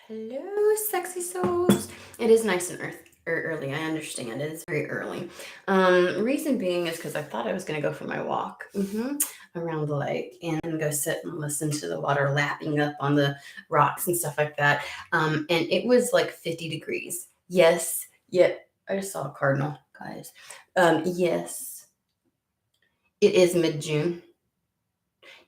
Hello, sexy souls. It is nice and early. I understand it is very early. Reason being is because I thought I was going to go for my walk around the lake and go sit and listen to the water lapping up on the rocks and stuff like that. And it was like 50 degrees. Yes, yeah. I just saw a cardinal, guys. Yes, it is mid-June.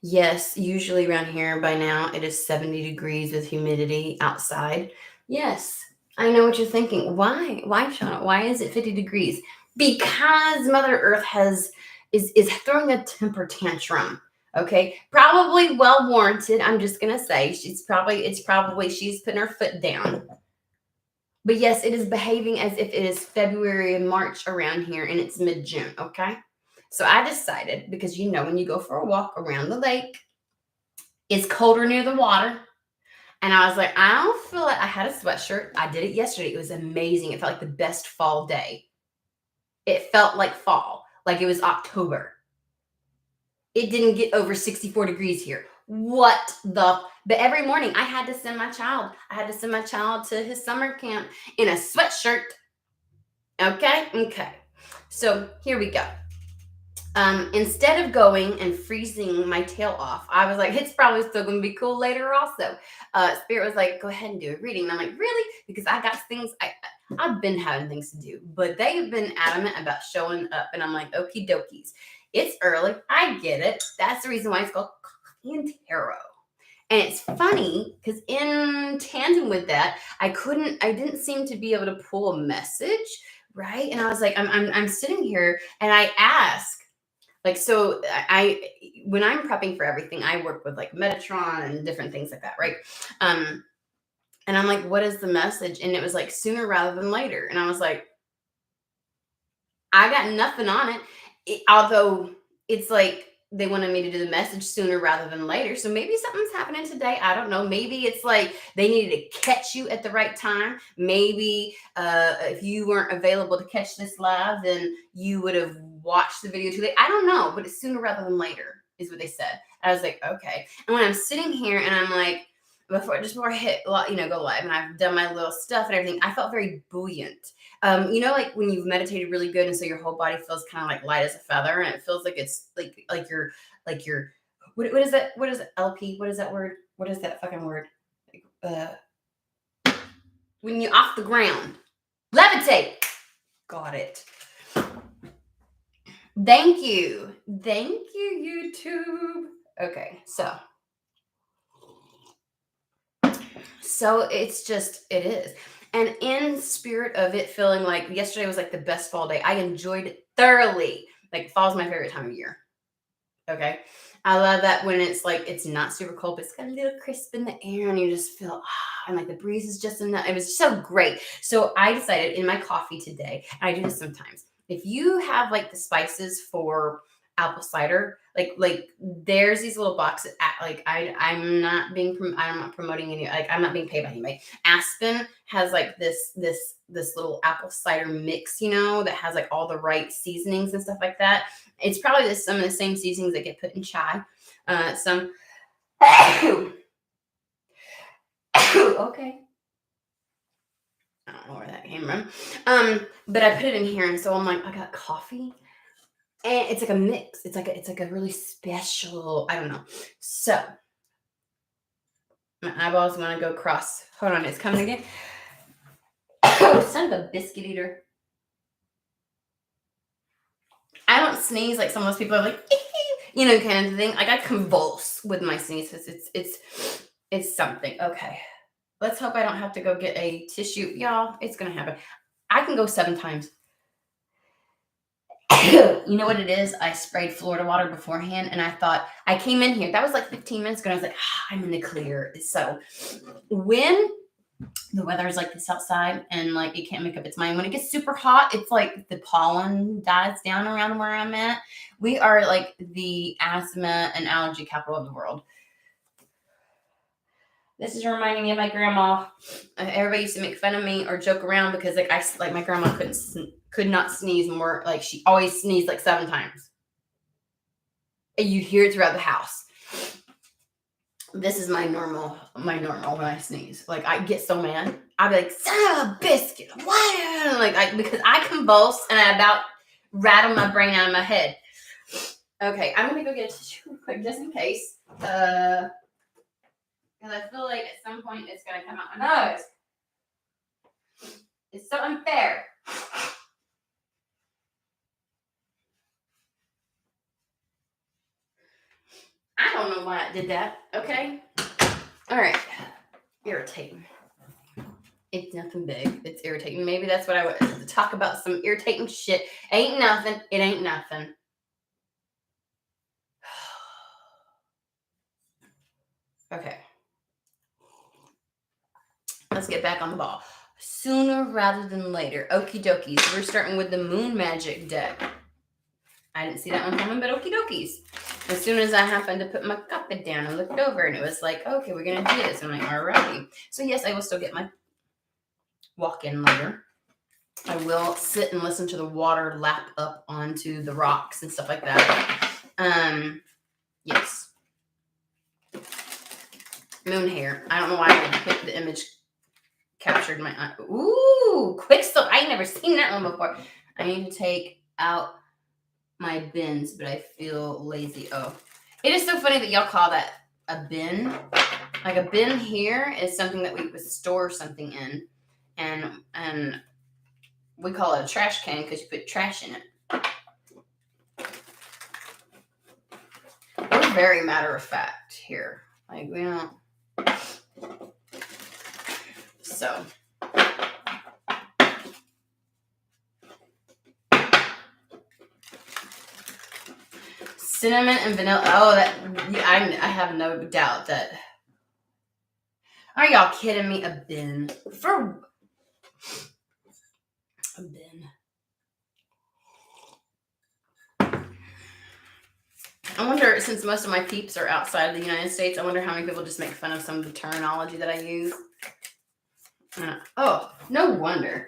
Yes, usually around here by now it is 70 degrees with humidity outside. Yes, I know what you're thinking. Why? Why, Shauna? Why is it 50 degrees? Because Mother Earth is throwing a temper tantrum. Okay, probably well warranted. I'm just gonna say it's probably she's putting her foot down. But yes, it is behaving as if it is February and March around here and it's mid-June. Okay. So I decided, because when you go for a walk around the lake, it's colder near the water. And I was like, I don't feel like I had a sweatshirt. I did it yesterday. It was amazing. It felt like the best fall day. It felt like fall, like it was October. It didn't get over 64 degrees here. But every morning I had to send my child. I had to send my child to his summer camp in a sweatshirt. Okay. So here we go. Instead of going and freezing my tail off, I was like, it's probably still going to be cool later also. Spirit was like, go ahead and do a reading. And I'm like, really? Because I got things, I've been having things to do, but they've been adamant about showing up. And I'm like, okie dokies. It's early. I get it. That's the reason why it's called Coffee and Tarot. And it's funny because in tandem with that, I didn't seem to be able to pull a message, right? And I was like, I'm sitting here and I ask, like, so when I'm prepping for everything, I work with like Metatron and different things like that, right? And I'm like, what is the message? And it was like sooner rather than later. And I was like, I got nothing on it, although it's like they wanted me to do the message sooner rather than later. So maybe something's happening today. I don't know. Maybe it's like they needed to catch you at the right time. Maybe if you weren't available to catch this live, then you would have watched the video too late. I don't know, but it's sooner rather than later is what they said. I was like, okay. And when I'm sitting here and I'm like, before I hit, go live, and I've done my little stuff and everything, I felt very buoyant. Like when you've meditated really good, and so your whole body feels kind of like light as a feather, and it feels like it's like you're what is that? What is it? LP? What is that word? What is that fucking word? When you're off the ground, levitate. Got it. Thank you, YouTube. Okay, so it is. And in spirit of it feeling like yesterday was like the best fall day, I enjoyed it thoroughly. Like fall's my favorite time of year. Okay. I love that when it's like, it's not super cold, but it's got a little crisp in the air and you just feel, and like the breeze is just enough. It was so great. So I decided in my coffee today, and I do this sometimes, if you have like the spices for apple cider, like there's these little boxes I'm not promoting any, like I'm not being paid by anybody. Aspen has like this little apple cider mix, that has like all the right seasonings and stuff like that. It's probably some of the same seasonings that get put in chai. Some okay. I don't know where that came from. But I put it in here, and so I'm like, I got coffee. And it's like a mix. It's like a really special, I don't know. So my eyeballs want to go cross. Hold on, it's coming again. Son of a biscuit eater. I don't sneeze like some of those people are like, kind of thing. Like I convulse with my sneezes. It's something. Okay. Let's hope I don't have to go get a tissue. Y'all, it's gonna happen. I can go 7 times. You know what it is? I sprayed Florida water beforehand, and I thought I came in here. That was like 15 minutes ago. And I was like, I'm in the clear. So when the weather is like this outside and like it can't make up its mind, when it gets super hot, it's like the pollen dies down around where I'm at. We are like the asthma and allergy capital of the world. This is reminding me of my grandma. Everybody used to make fun of me or joke around because like my grandma could not sneeze more. Like she always sneezed like 7 times. And you'd hear it throughout the house. This is my normal when I sneeze. Like, I get so mad. I'll be like, son of a biscuit. Why? Like, because I convulse and I about rattle my brain out of my head. Okay, I'm gonna go get a tissue quick just in case. Because I feel like at some point it's gonna come out my nose. It's so unfair. I don't know why I did that. Okay. All right. Irritating. It's nothing big. It's irritating. Maybe that's what I would talk about. Some irritating shit. Ain't nothing. It ain't nothing. Okay. Let's get back on the ball. Sooner rather than later. Okie dokies. We're starting with the Moon Magic deck. I didn't see that one coming, but okie dokies. As soon as I happened to put my cuppa down and looked over, and it was like, okay, we're going to do this. And I'm like, alrighty. So yes, I will still get my walk-in later. I will sit and listen to the water lap up onto the rocks and stuff like that. Yes. Moon hair. I don't know why I picked the image captured my eye. Ooh, quick stuff. I ain't never seen that one before. I need to take out my bins, but I feel lazy. Oh, it is so funny that y'all call that a bin. Like, a bin here is something that we would store something in, and we call it a trash can because you put trash in it. We're very matter of fact here. Like, we don't. So. Cinnamon and vanilla. Oh, I have no doubt that. Are y'all kidding me? A bin. For a bin. I wonder, since most of my peeps are outside of the United States, I wonder how many people just make fun of some of the terminology that I use. Oh, no wonder.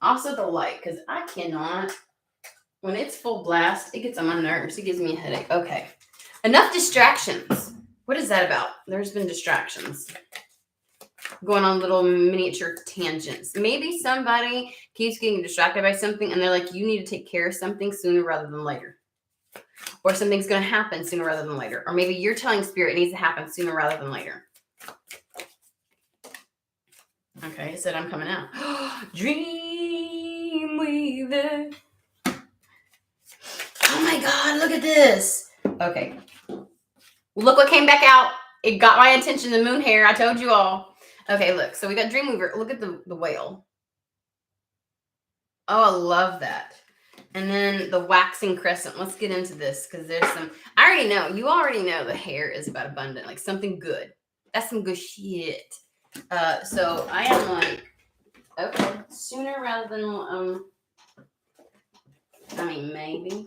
Also the light, because I cannot, when it's full blast, it gets on my nerves. It gives me a headache. Okay. Enough distractions. What is that about? There's been distractions. Going on little miniature tangents. Maybe somebody keeps getting distracted by something and they're like, you need to take care of something sooner rather than later. Or something's going to happen sooner rather than later. Or maybe you're telling spirit it needs to happen sooner rather than later. Okay, it said I'm coming out. Dreamweaver. Oh my God, look at this. Okay. Look what came back out. It got my attention, the moon hair. I told you all. Okay, look. So we got Dreamweaver. Look at the whale. Oh, I love that. And then the waxing crescent. Let's get into this because there's some. I already know. You already know the hair is about abundant. Like something good. That's some good shit. So I am like, okay, sooner rather than I mean maybe.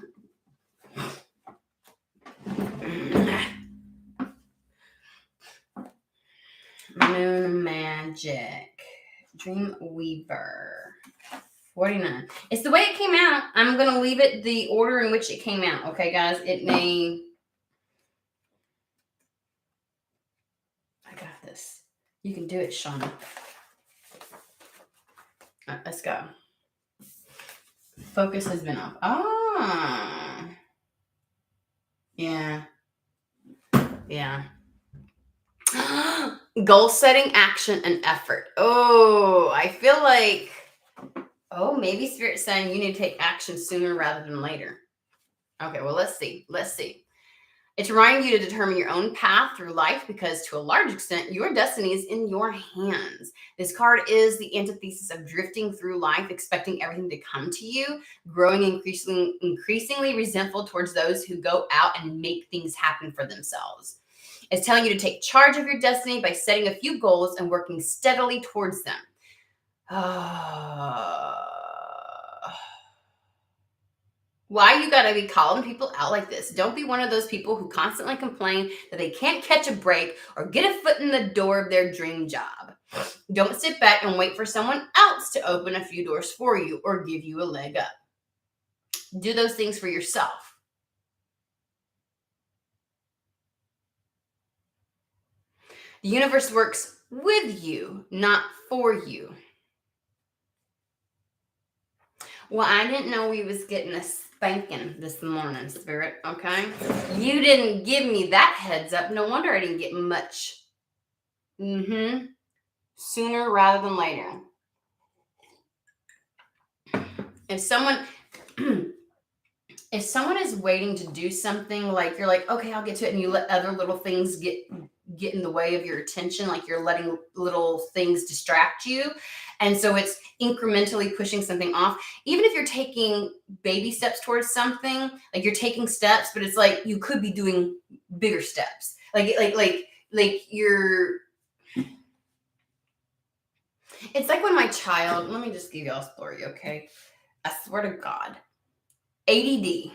Moon Magic. Dreamweaver. 49. It's the way it came out. I'm going to leave it the order in which it came out. Okay, guys? It may... I got this. You can do it, Shauna. Let's go. Focus has been off. Ah. Yeah. Yeah. Goal setting, action, and effort. Oh, I feel like... Oh, maybe Spirit's saying you need to take action sooner rather than later. Okay, well, let's see. Let's see. It's reminding you to determine your own path through life because, to a large extent, your destiny is in your hands. This card is the antithesis of drifting through life, expecting everything to come to you, growing increasingly resentful towards those who go out and make things happen for themselves. It's telling you to take charge of your destiny by setting a few goals and working steadily towards them. Why you gotta be calling people out like this? Don't be one of those people who constantly complain that they can't catch a break or get a foot in the door of their dream job. Don't sit back and wait for someone else to open a few doors for you or give you a leg up. Do those things for yourself. The universe works with you, not for you. Well, I didn't know we was getting a spanking this morning, Spirit, okay? You didn't give me that heads up. No wonder I didn't get much. Sooner rather than later. If someone if someone is waiting to do something, like you're like, okay, I'll get to it, and you let other little things get in the way of your attention, like you're letting little things distract you, and so it's incrementally pushing something off. Even if you're taking baby steps towards something, like you're taking steps, but it's like you could be doing bigger steps, like you're it's like when my child, let me just give y'all a story, okay? I swear to God, ADD.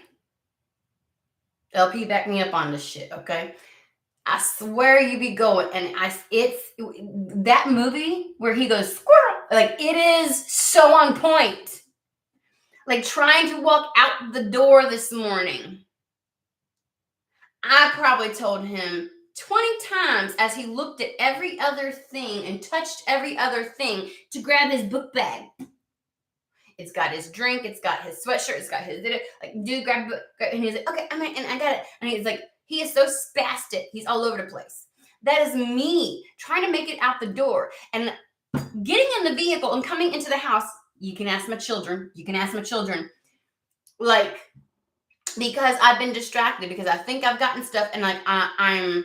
LP, back me up on this shit, okay? I swear you be going, and it's that movie where he goes squirrel, like it is so on point. Like trying to walk out the door this morning, I probably told him 20 times as he looked at every other thing and touched every other thing to grab his book bag. It's got his drink, it's got his sweatshirt, it's got his, like, dude, grab a book. And he's like, okay, and I got it. And he's like, he is so spastic. He's all over the place. That is me trying to make it out the door and getting in the vehicle and coming into the house. You can ask my children. Like, because I've been distracted, because I think I've gotten stuff, and like I'm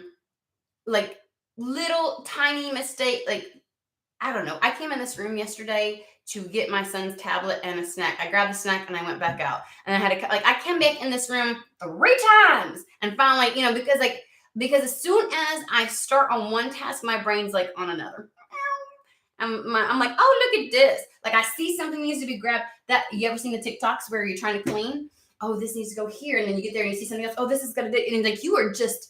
like little tiny mistake. Like, I don't know. I came in this room yesterday to get my son's tablet and a snack. I grabbed the snack and I went back out. And I had I came back in this room 3 times and finally, because as soon as I start on one task, my brain's like on another. I'm like, oh, look at this. Like, I see something needs to be grabbed. That, you ever seen the TikToks where you're trying to clean? Oh, this needs to go here. And then you get there and you see something else. Oh, this is going to do. And like, you are just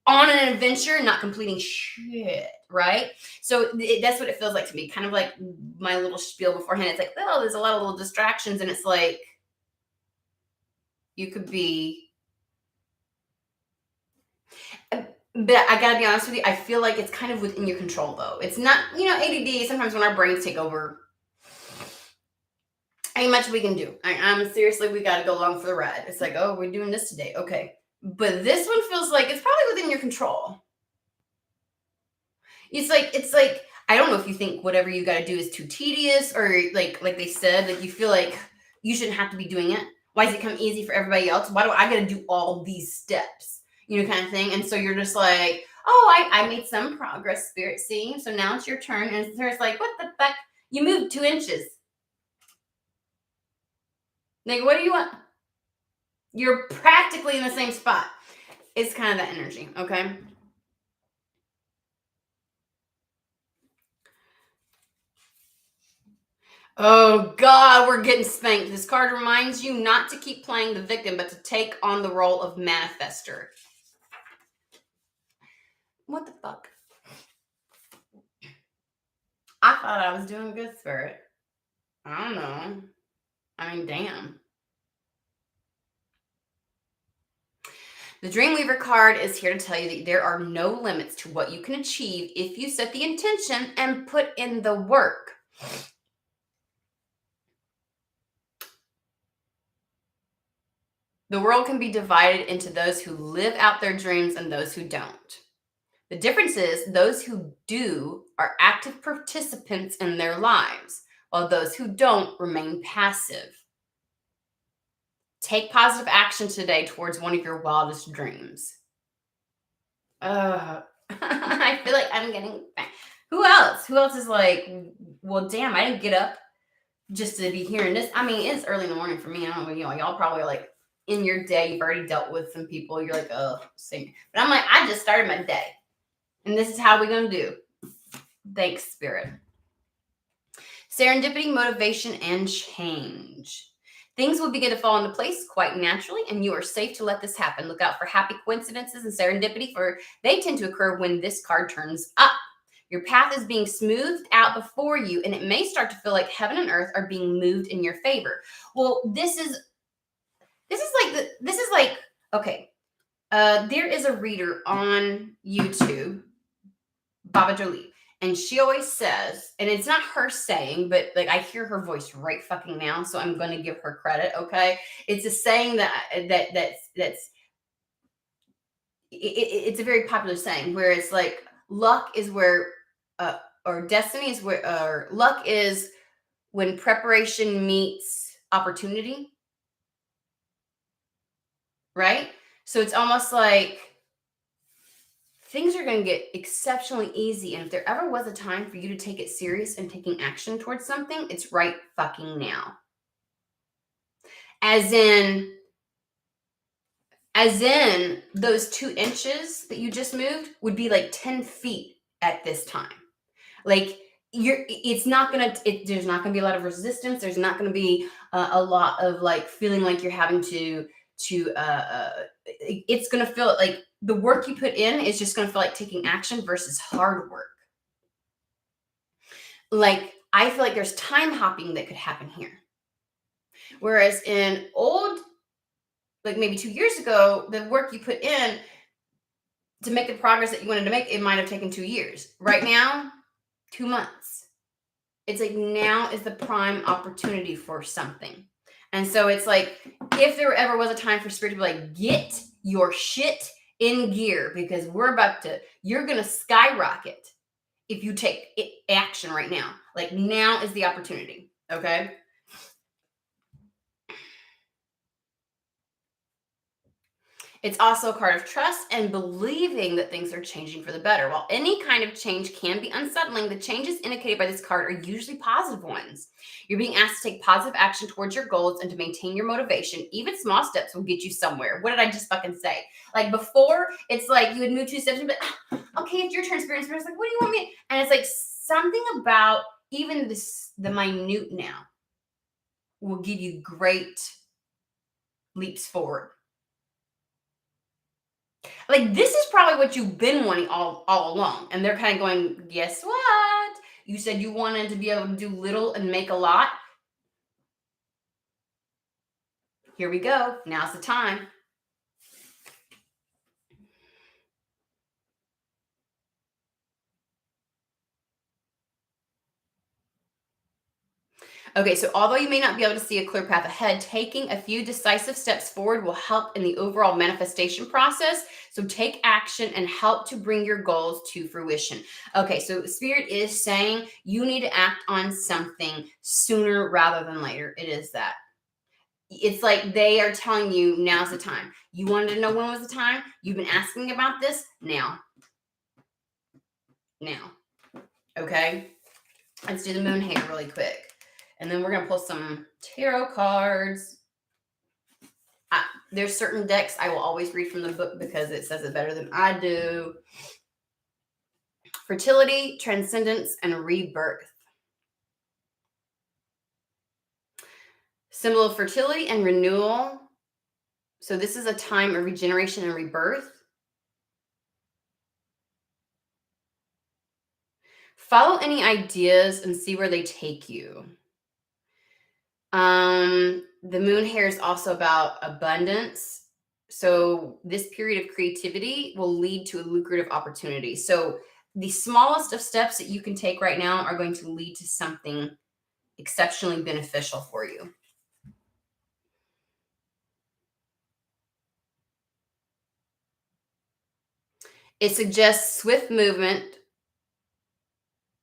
on an adventure, not completing shit, right? So that's what it feels like to me. Kind of like my little spiel beforehand. It's like, oh, there's a lot of little distractions, and it's like you could be. But I gotta be honest with you, I feel like it's kind of within your control, though. It's not, ADD. Sometimes when our brains take over, ain't much we can do. I'm seriously, we got to go along for the ride. It's like, oh, we're doing this today, okay. But this one feels like it's probably within your control. It's like I don't know if you think whatever you got to do is too tedious, or like they said, like you feel like you shouldn't have to be doing it. Why does it come easy for everybody else? Why do I got to do all these steps? Kind of thing. And so you're just like, oh, I made some progress, Spirit. See, so now it's your turn. And it's like, what the fuck? You moved 2 inches. Like, what do you want? You're practically in the same spot. It's kind of that energy, okay? Oh, God, we're getting spanked. This card reminds you not to keep playing the victim, but to take on the role of manifester. What the fuck? I thought I was doing good, Spirit. I don't know. I mean, damn. The Dreamweaver card is here to tell you that there are no limits to what you can achieve if you set the intention and put in the work. The world can be divided into those who live out their dreams and those who don't. The difference is those who do are active participants in their lives, while those who don't remain passive. Take positive action today towards one of your wildest dreams. I feel like I'm getting... Who else? Who else is like, well, damn, I didn't get up just to be hearing this. I mean, it's early in the morning for me. I don't know, y'all probably are like, in your day, you've already dealt with some people. You're like, oh, same. But I'm like, I just started my day. And this is how we're going to do. Thanks, Spirit. Serendipity, motivation, and change. Things will begin to fall into place quite naturally, and you are safe to let this happen. Look out for happy coincidences and serendipity, for they tend to occur when this card turns up. Your path is being smoothed out before you, and it may start to feel like heaven and earth are being moved in your favor. Well, this is okay. There is a reader on YouTube Baba Jolie. And she always says, and it's not her saying, but like I hear her voice right fucking now, so I'm going to give her credit. Okay, it's a saying that's it's a very popular saying where it's like luck is where, or destiny is where, or luck is when preparation meets opportunity, right? So it's almost like things are going to get exceptionally easy. And if there ever was a time for you to take it serious and taking action towards something, it's right fucking now. As in those 2 inches that you just moved would be like 10 feet at this time. Like there's not going to be a lot of resistance. There's not going to be a lot of like feeling like you're having to it's going to feel like the work you put in is just going to feel like taking action versus hard work. Like I feel like there's time hopping that could happen here. Whereas in old, like maybe 2 years ago, the work you put in to make the progress that you wanted to make, it might have taken 2 years. Right now, 2 months. It's like now is the prime opportunity for something. And so it's like, if there ever was a time for Spirit to be like, get your shit in gear because you're going to skyrocket if you take action right now. Like now is the opportunity. Okay. It's also a card of trust and believing that things are changing for the better. While any kind of change can be unsettling, the changes indicated by this card are usually positive ones. You're being asked to take positive action towards your goals and to maintain your motivation. Even small steps will get you somewhere. What did I just fucking say? Like before, it's like you would move 2 steps and be like, okay, it's your turn, Spirit. Spirit's like, what do you want me? And it's like something about even the minute now will give you great leaps forward. Like this is probably what you've been wanting all along. And they're kind of going, guess what? You said you wanted to be able to do little and make a lot. Here we go. Now's the time. Okay, so although you may not be able to see a clear path ahead, taking a few decisive steps forward will help in the overall manifestation process. So take action and help to bring your goals to fruition. Okay, so Spirit is saying you need to act on something sooner rather than later. It is that. It's like they are telling you now's the time. You wanted to know when was the time? You've been asking about this? Now. Okay? Let's do the moon hair really quick. And then we're going to pull some tarot cards. There's certain decks I will always read from the book because it says it better than I do. Fertility, transcendence, and rebirth. Symbol of fertility and renewal. So this is a time of regeneration and rebirth. Follow any ideas and see where they take you. The moon hair is also about abundance. So this period of creativity will lead to a lucrative opportunity. So the smallest of steps that you can take right now are going to lead to something exceptionally beneficial for you. It suggests swift movement.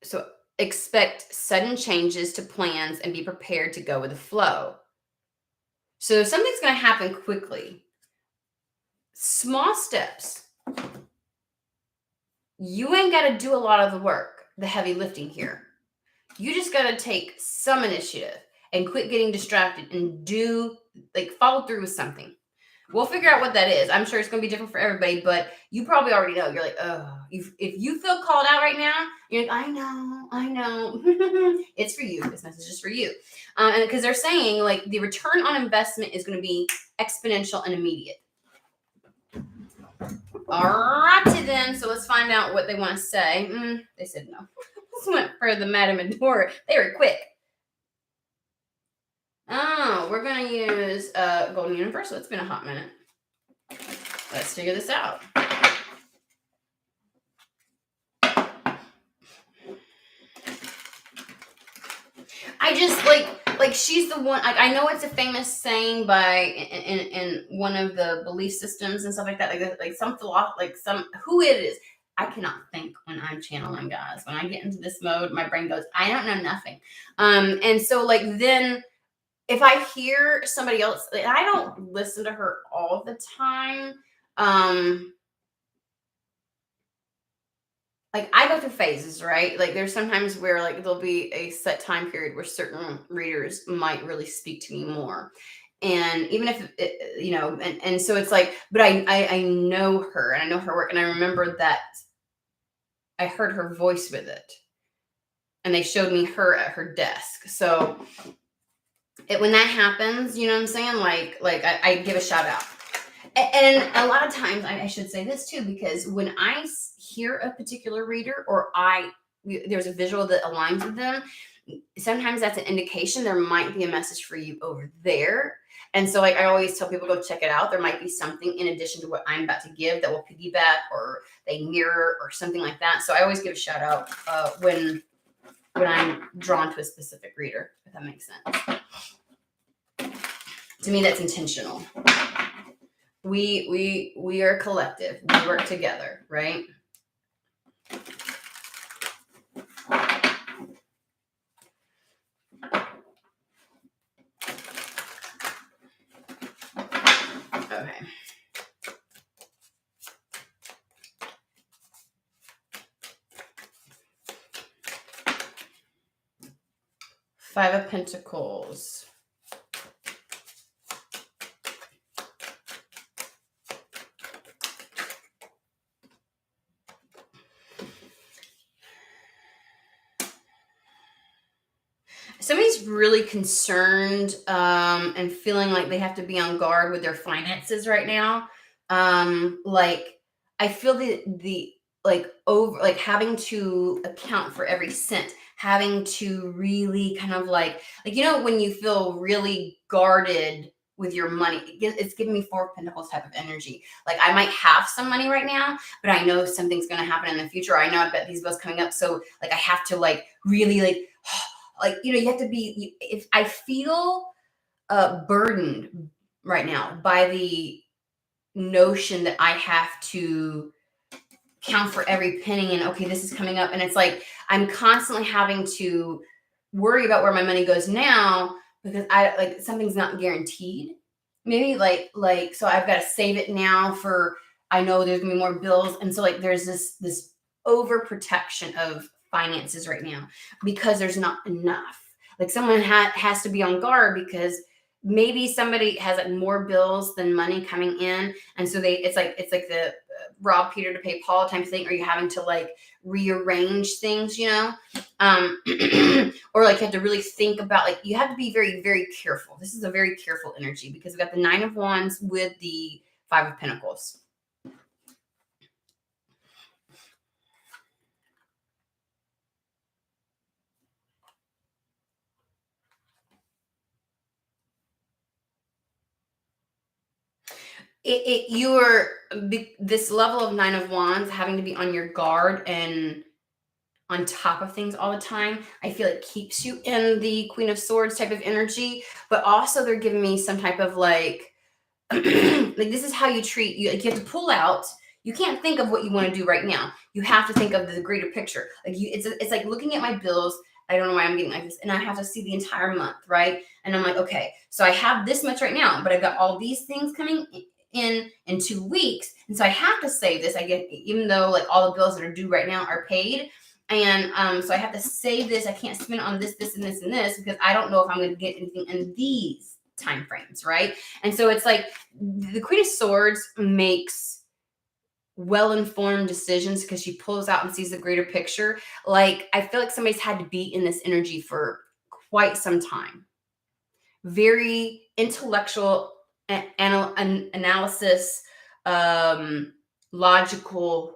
So expect sudden changes to plans and be prepared to go with the flow. So something's going to happen quickly. Small steps. You ain't got to do a lot of the work, the heavy lifting here. You just got to take some initiative and quit getting distracted and follow through with something. We'll figure out what that is. I'm sure it's going to be different for everybody, but you probably already know. You're like, oh, if you feel called out right now, you're like, I know. It's for you. This message is for you. And because they're saying like the return on investment is going to be exponential and immediate. All righty then. So let's find out what they want to say. They said no. This went for the Madame Adore. They were quick. Oh, we're going to use Golden Universal. It's been a hot minute. Let's figure this out. I just like she's the one. I know it's a famous saying by in one of the belief systems and stuff like that. Like some philosophy, like some who it is. I cannot think when I'm channeling, guys. When I get into this mode, my brain goes, I don't know nothing. And so like then if I hear somebody else, like, I don't listen to her all the time. Like I go through phases, right? Like there's sometimes where like there'll be a set time period where certain readers might really speak to me more. And even if it, and so it's like, but I know her and I know her work, and I remember that I heard her voice with it, and they showed me her at her desk. So when that happens, you know what I'm saying? Like I give a shout out. And a lot of times, I should say this too, because when I hear a particular reader or there's a visual that aligns with them, sometimes that's an indication there might be a message for you over there. And so like I always tell people, go check it out. There might be something in addition to what I'm about to give that will piggyback or they mirror or something like that. So I always give a shout out when I'm drawn to a specific reader, if that makes sense. To me, that's intentional. We are collective. We work together, right? Okay. Five of Pentacles. Somebody's really concerned and feeling like they have to be on guard with their finances right now. Like I feel the like over like having to account for every cent, having to really kind of like when you feel really guarded with your money. It's giving me Four of Pentacles type of energy. Like I might have some money right now, but I know something's going to happen in the future. I know I've got these bills coming up, so like I have to like really like you have to be. If I feel burdened right now by the notion that I have to count for every penny, and okay, this is coming up, and it's like I'm constantly having to worry about where my money goes now, because I like something's not guaranteed. Maybe like so I've got to save it now for, I know there's gonna be more bills, and so like there's this overprotection of finances right now because there's not enough. Like someone has to be on guard because maybe somebody has like more bills than money coming in, and so it's like the rob Peter to pay Paul type thing. Or you having to like rearrange things, or like you have to really think about, like you have to be very, very careful. This is a very careful energy because we've got the Nine of Wands with the Five of Pentacles. You're this level of Nine of Wands having to be on your guard and on top of things all the time. I feel it keeps you in the Queen of Swords type of energy, but also they're giving me some type of like like this is how you treat you. Like you have to pull out. You can't think of what you want to do right now. You have to think of the greater picture. Like it's like looking at my bills. I don't know why I'm getting like this, and I have to see the entire month, right? And I'm like, okay, so I have this much right now, but I've got all these things coming in 2 weeks, and so I have to save this. I get, even though like all the bills that are due right now are paid, and so I have to save this. I can't spend it on this, and this, and this because I don't know if I'm going to get anything in these time frames, right? And so it's like the Queen of Swords makes well-informed decisions because she pulls out and sees the greater picture. Like I feel like somebody's had to be in this energy for quite some time. Very intellectual analysis, logical,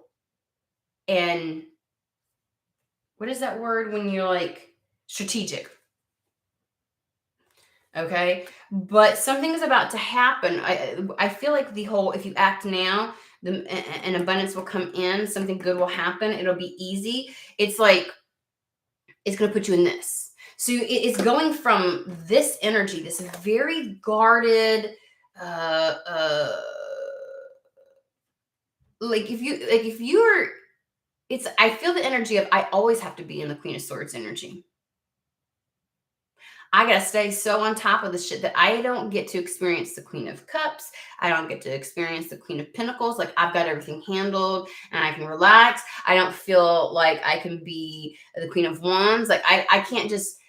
and what is that word when you're like strategic? Okay, but something is about to happen. I feel like the whole, if you act now, an abundance will come in. Something good will happen. It'll be easy. It's like it's going to put you in this. So it's going from this energy, this very guarded, uh, uh, if you're, it's, I feel the energy of, I always have to be in the Queen of Swords energy. I gotta stay so on top of the shit that I don't get to experience the Queen of Cups. I don't get to experience the Queen of Pentacles. Like, I've got everything handled and I can relax. I don't feel like I can be the Queen of Wands. Like, I can't just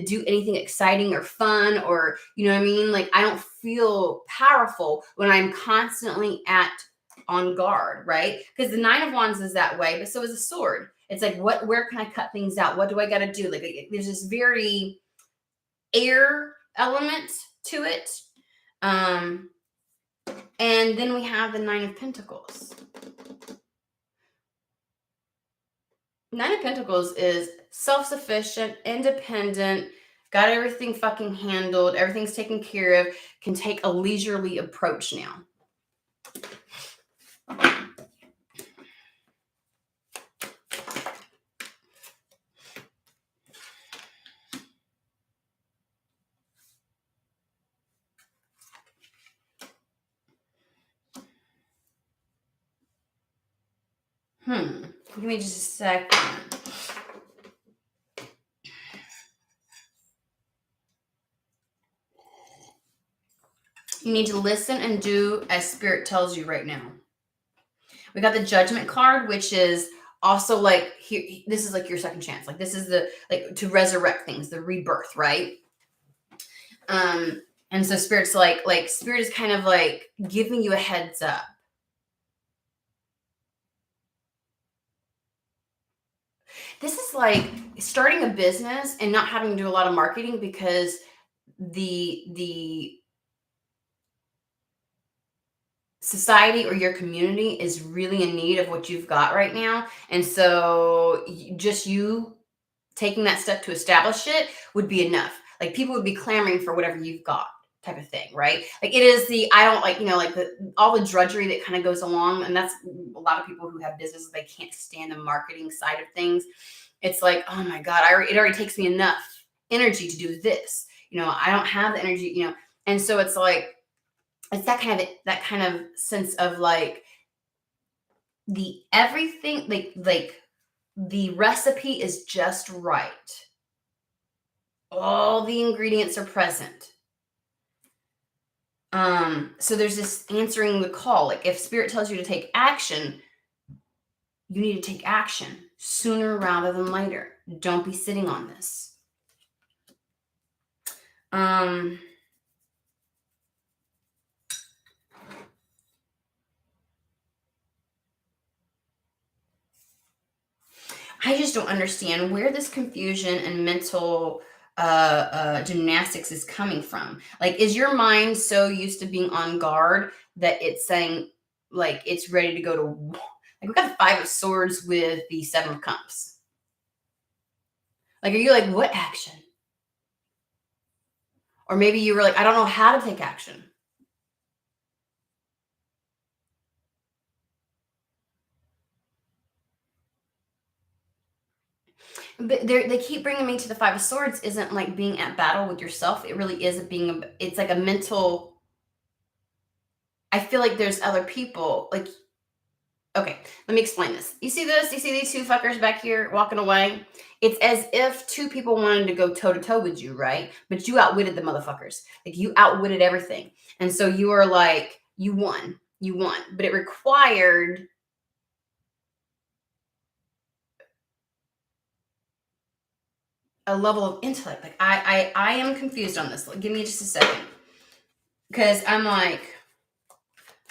do anything exciting or fun, or, you know what I mean? Like, I don't feel powerful when I'm constantly on guard, right? Because the Nine of Wands is that way, but so is a sword. It's like, where can I cut things out? What do I got to do? Like, there's this very air element to it. And then we have the Nine of Pentacles. Nine of Pentacles is self-sufficient, independent, got everything fucking handled, everything's taken care of, can take a leisurely approach now. Give me just a second. You need to listen and do as Spirit tells you right now. We got the Judgment card, which is also like, here, this is like your second chance. Like, this is the, like, to resurrect things, the rebirth, right? And so Spirit's like Spirit is kind of like giving you a heads up. This is like starting a business and not having to do a lot of marketing because the society or your community is really in need of what you've got right now. And so just you taking that step to establish it would be enough. Like, people would be clamoring for whatever you've got, type of thing, right? Like, it is the, I don't like, like all the drudgery that kind of goes along. And that's a lot of people who have businesses, they can't stand the marketing side of things. It's like, oh my God, it already takes me enough energy to do this. I don't have the energy, and so it's like, it's that kind of sense of like the everything, like the recipe is just right. All the ingredients are present. So there's this answering the call. Like, if Spirit tells you to take action, you need to take action sooner rather than later. Don't be sitting on this. I just don't understand where this confusion and mental gymnastics is coming from. Like, is your mind so used to being on guard that it's saying, like, it's ready to go to war? Like, we got the Five of Swords with the Seven of Cups. Like, are you like, what action? Or maybe you were like, I don't know how to take action. But they keep bringing me to the Five of Swords isn't like being at battle with yourself. It really is it's like a mental, I feel like there's other people. Like, okay, let me explain this. You see this? You see these two fuckers back here walking away? It's as if two people wanted to go toe to toe with you, right? But you outwitted the motherfuckers. Like, you outwitted everything. And so you are like, you won. But it required a level of intellect. Like, I am confused on this. Give me just a second. Because I'm like,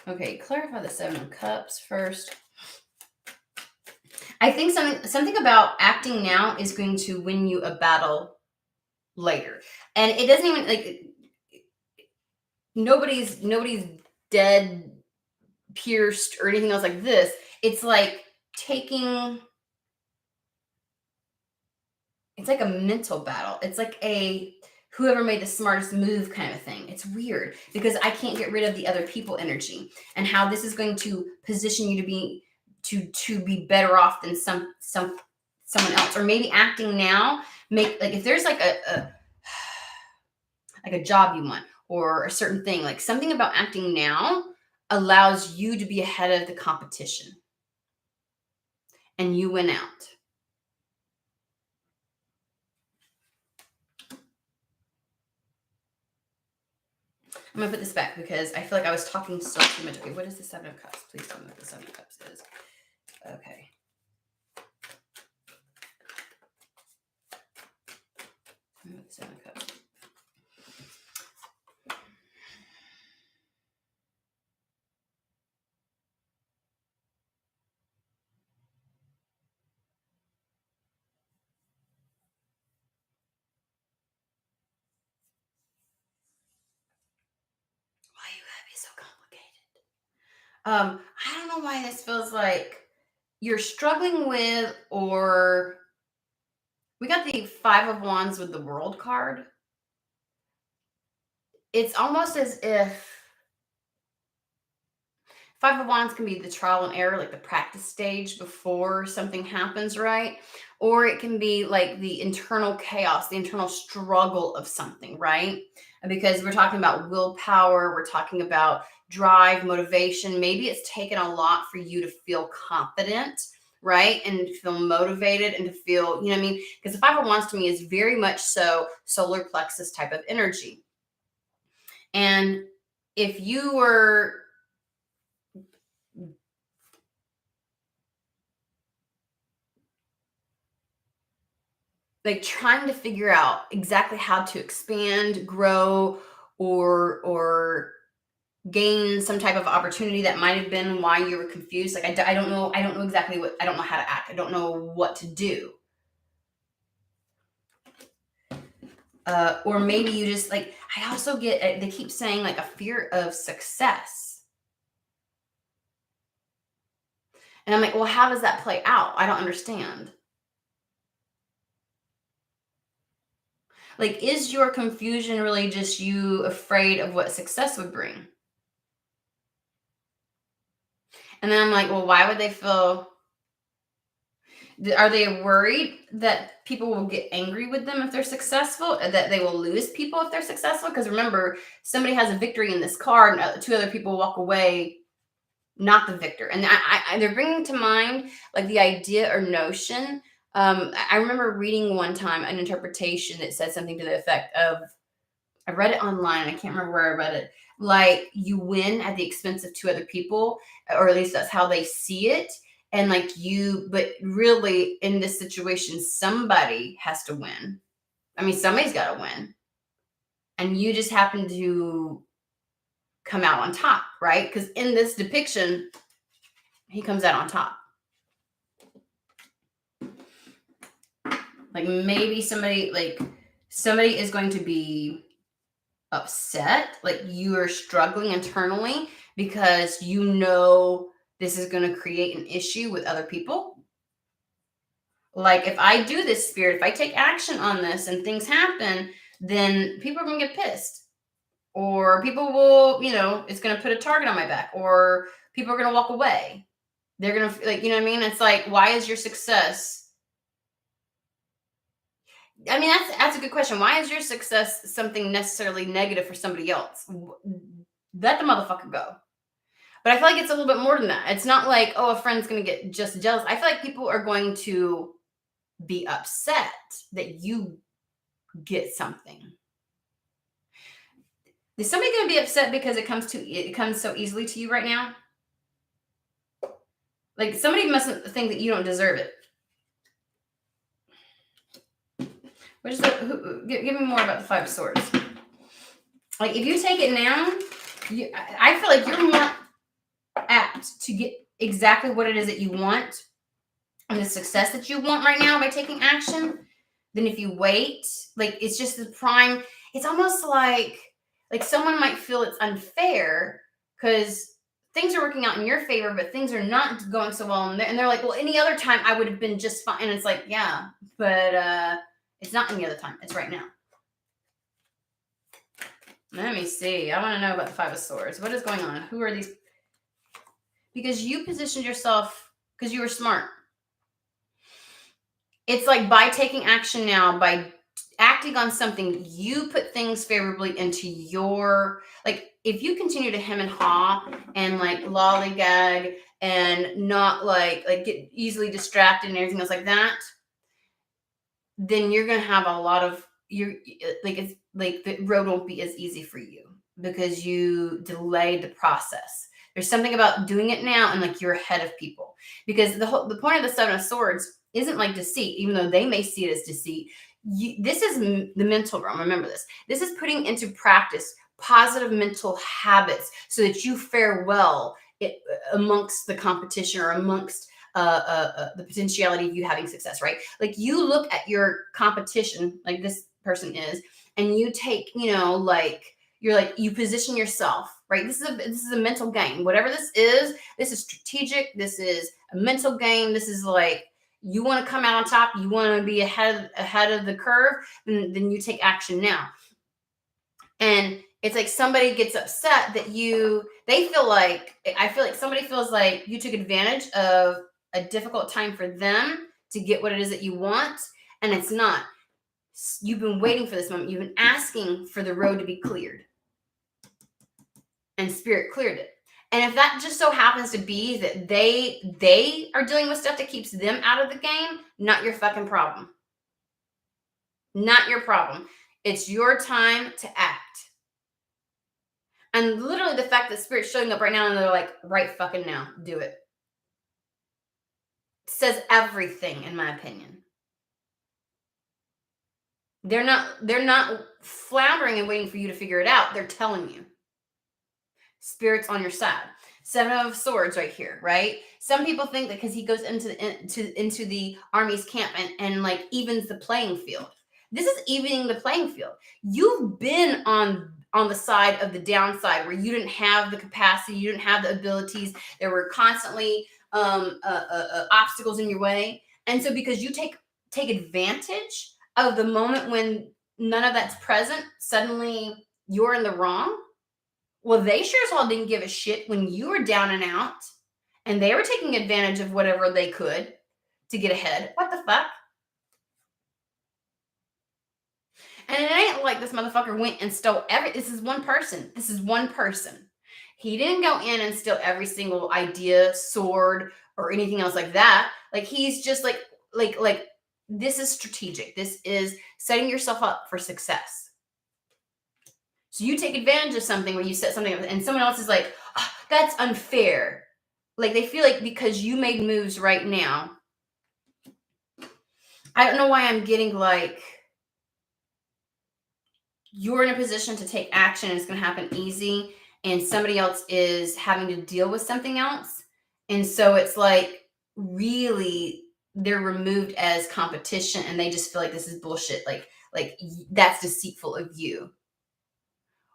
okay, clarify the Seven of Cups first. I think something about acting now is going to win you a battle later. And it doesn't even, like, nobody's dead, pierced, or anything else like this. It's like it's like a mental battle. It's like a whoever made the smartest move kind of thing. It's weird because I can't get rid of the other people energy and how this is going to position you to be better off than some someone else, or maybe acting now make, like, if there's like a job you want or a certain thing, like something about acting now allows you to be ahead of the competition and you win out. I'm gonna put this back because I feel like I was talking so too much. Okay, what is the Seven of Cups? Please tell me what the Seven of Cups is. Okay. The Seven of Cups. Why you gotta be so complicated? I don't know why this feels like you're struggling with, or we got the Five of Wands with the World card. It's almost as if Five of Wands can be the trial and error, like the practice stage before something happens, right? Or it can be like the internal chaos, the internal struggle of something, right? Because we're talking about willpower, we're talking about drive, motivation. Maybe it's taken a lot for you to feel confident, right? And feel motivated and to feel, you know what I mean? Because the Five of Wands to me is very much so solar plexus type of energy. And if you were like trying to figure out exactly how to expand, grow, or gain some type of opportunity, that might have been why you were confused. Like I don't know exactly what, I don't know how to act, I don't know what to do. Or maybe you just like, I also get, they keep saying like a fear of success, and I'm like, well, how does that play out? I don't understand. Like, is your confusion really just you afraid of what success would bring? And then I'm like, well, why would they feel, are they worried that people will get angry with them if they're successful, that they will lose people if they're successful? Because remember, somebody has a victory in this card and two other people walk away not the victor. And they're bringing to mind like the idea or notion. I remember reading one time an interpretation that said something to the effect of, I read it online, I can't remember where I read it, like you win at the expense of two other people, or at least that's how they see it. And like but really in this situation, somebody has to win. I mean, somebody's got to win. And you just happen to come out on top, right? Because in this depiction, he comes out on top. Like maybe somebody is going to be upset, like you are struggling internally because you know this is going to create an issue with other people. Like, if I do this, spirit, if I take action on this and things happen, then people are going to get pissed, or people will, it's going to put a target on my back, or people are going to walk away. They're going to, like, you know what I mean? It's like, why is your success, I mean, that's a good question. Why is your success something necessarily negative for somebody else? Let the motherfucker go. But I feel like it's a little bit more than that. It's not like, oh, a friend's going to get just jealous. I feel like people are going to be upset that you get something. Is somebody going to be upset because it comes so easily to you right now? Like, somebody mustn't think that you don't deserve it. Give me more about the Five of Swords. Like, if you take it now, I feel like you're more apt to get exactly what it is that you want and the success that you want right now by taking action than if you wait. Like, it's just the prime. It's almost like someone might feel it's unfair because things are working out in your favor, but things are not going so well. And they're like, well, any other time I would have been just fine. And it's like, yeah, but it's not any other time. It's right now. Let me see. I want to know about the Five of Swords. What is going on? Who are these? Because you positioned yourself, because you were smart. It's like by taking action now, by acting on something, you put things favorably into your, like, if you continue to hem and haw and like lollygag and not like get easily distracted and everything else like that, then you're gonna have a lot of, you're like, it's like the road won't be as easy for you because you delayed the process. There's something about doing it now and like you're ahead of people, because the point of the Seven of Swords isn't like deceit, even though they may see it as deceit. This is the mental realm. Remember this. This is putting into practice positive mental habits so that you fare well amongst the competition or amongst the potentiality of you having success, right? Like you look at your competition, like this person is, and you take, like you're like, you position yourself, right? This is a mental game. Whatever this is strategic. This is a mental game. This is like, you want to come out on top. You want to be ahead of the curve. Then you take action now. And it's like somebody gets upset that I feel like somebody feels like you took advantage of a difficult time for them to get what it is that you want. And it's not. You've been waiting for this moment. You've been asking for the road to be cleared. And Spirit cleared it. And if that just so happens to be that they are dealing with stuff that keeps them out of the game, not your fucking problem. Not your problem. It's your time to act. And literally the fact that Spirit's showing up right now and they're like, right fucking now, do it. Says everything, in my opinion. They're not floundering and waiting for you to figure it out. They're telling you. Spirit's on your side. Seven of Swords right here, right? Some people think that because he goes into the army's camp and like evens the playing field. This is evening the playing field. You've been on the side of the downside where you didn't have the capacity, you didn't have the abilities. There were constantly obstacles in your way, and so because you take advantage of the moment when none of that's present, suddenly you're in the wrong. Well, they sure as hell didn't give a shit when you were down and out, and they were taking advantage of whatever they could to get ahead. What the fuck? And it ain't like this motherfucker went and stole this is one person. This is one person. He didn't go in and steal every single idea, sword, or anything else like that. Like he's just like this is strategic. This is setting yourself up for success. So you take advantage of something where you set something up and someone else is like, oh, that's unfair. Like they feel like because you made moves right now. I don't know why I'm getting like, you're in a position to take action and it's going to happen easy, and somebody else is having to deal with something else. And so it's like really they're removed as competition and they just feel like this is bullshit. Like that's deceitful of you.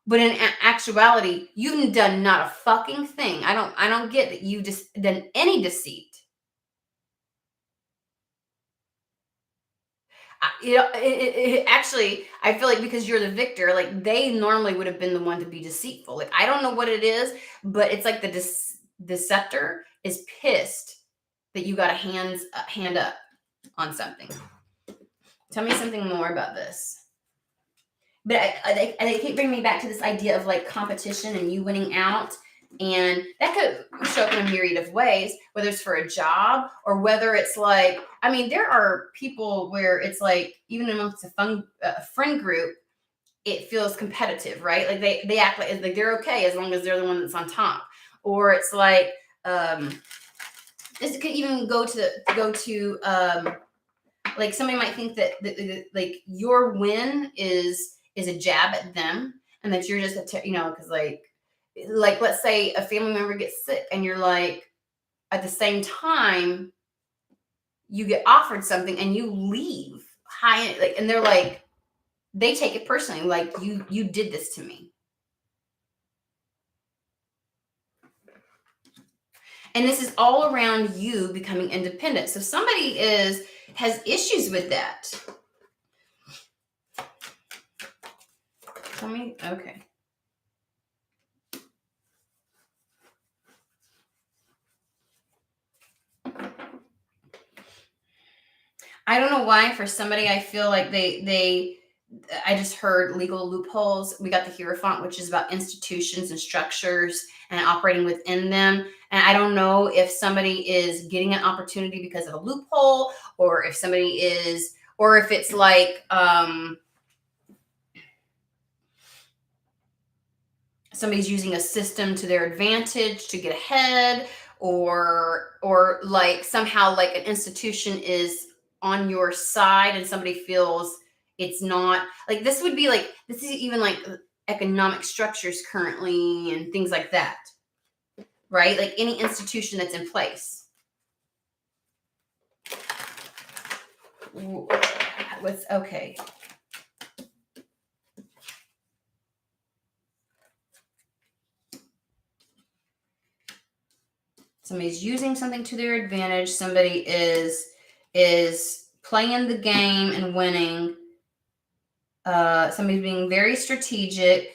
But in actuality, you've done not a fucking thing. I don't get that you just done any deceit. Actually, I feel like because you're the victor, like they normally would have been the one to be deceitful. Like I don't know what it is, but it's like the deceptor is pissed that you got a hand up on something. Tell me something more about this. But they keep bringing me back to this idea of like competition and you winning out. And that could show up in a myriad of ways, whether it's for a job or whether it's like, I mean, there are people where it's like, even amongst a friend group, it feels competitive, right? Like they act like they're okay as long as they're the one that's on top. Or it's like, this could even go to like somebody might think that like your win is a jab at them and that you're just because like let's say a family member gets sick and you're like at the same time you get offered something and you leave high like and they're like they take it personally like you did this to me. And this is all around you becoming independent. So somebody has issues with that. Tell me, okay. I don't know why for somebody I feel like I just heard legal loopholes. We got the Hierophant, which is about institutions and structures and operating within them. And I don't know if somebody is getting an opportunity because of a loophole, or if somebody is, or if it's like somebody's using a system to their advantage to get ahead, or like somehow like an institution is on your side and somebody feels it's not. Like this would be like, this is even like economic structures currently and things like that, right? Like any institution that's in place. What's okay? Somebody's using something to their advantage. Somebody is playing the game and winning. Somebody's being very strategic.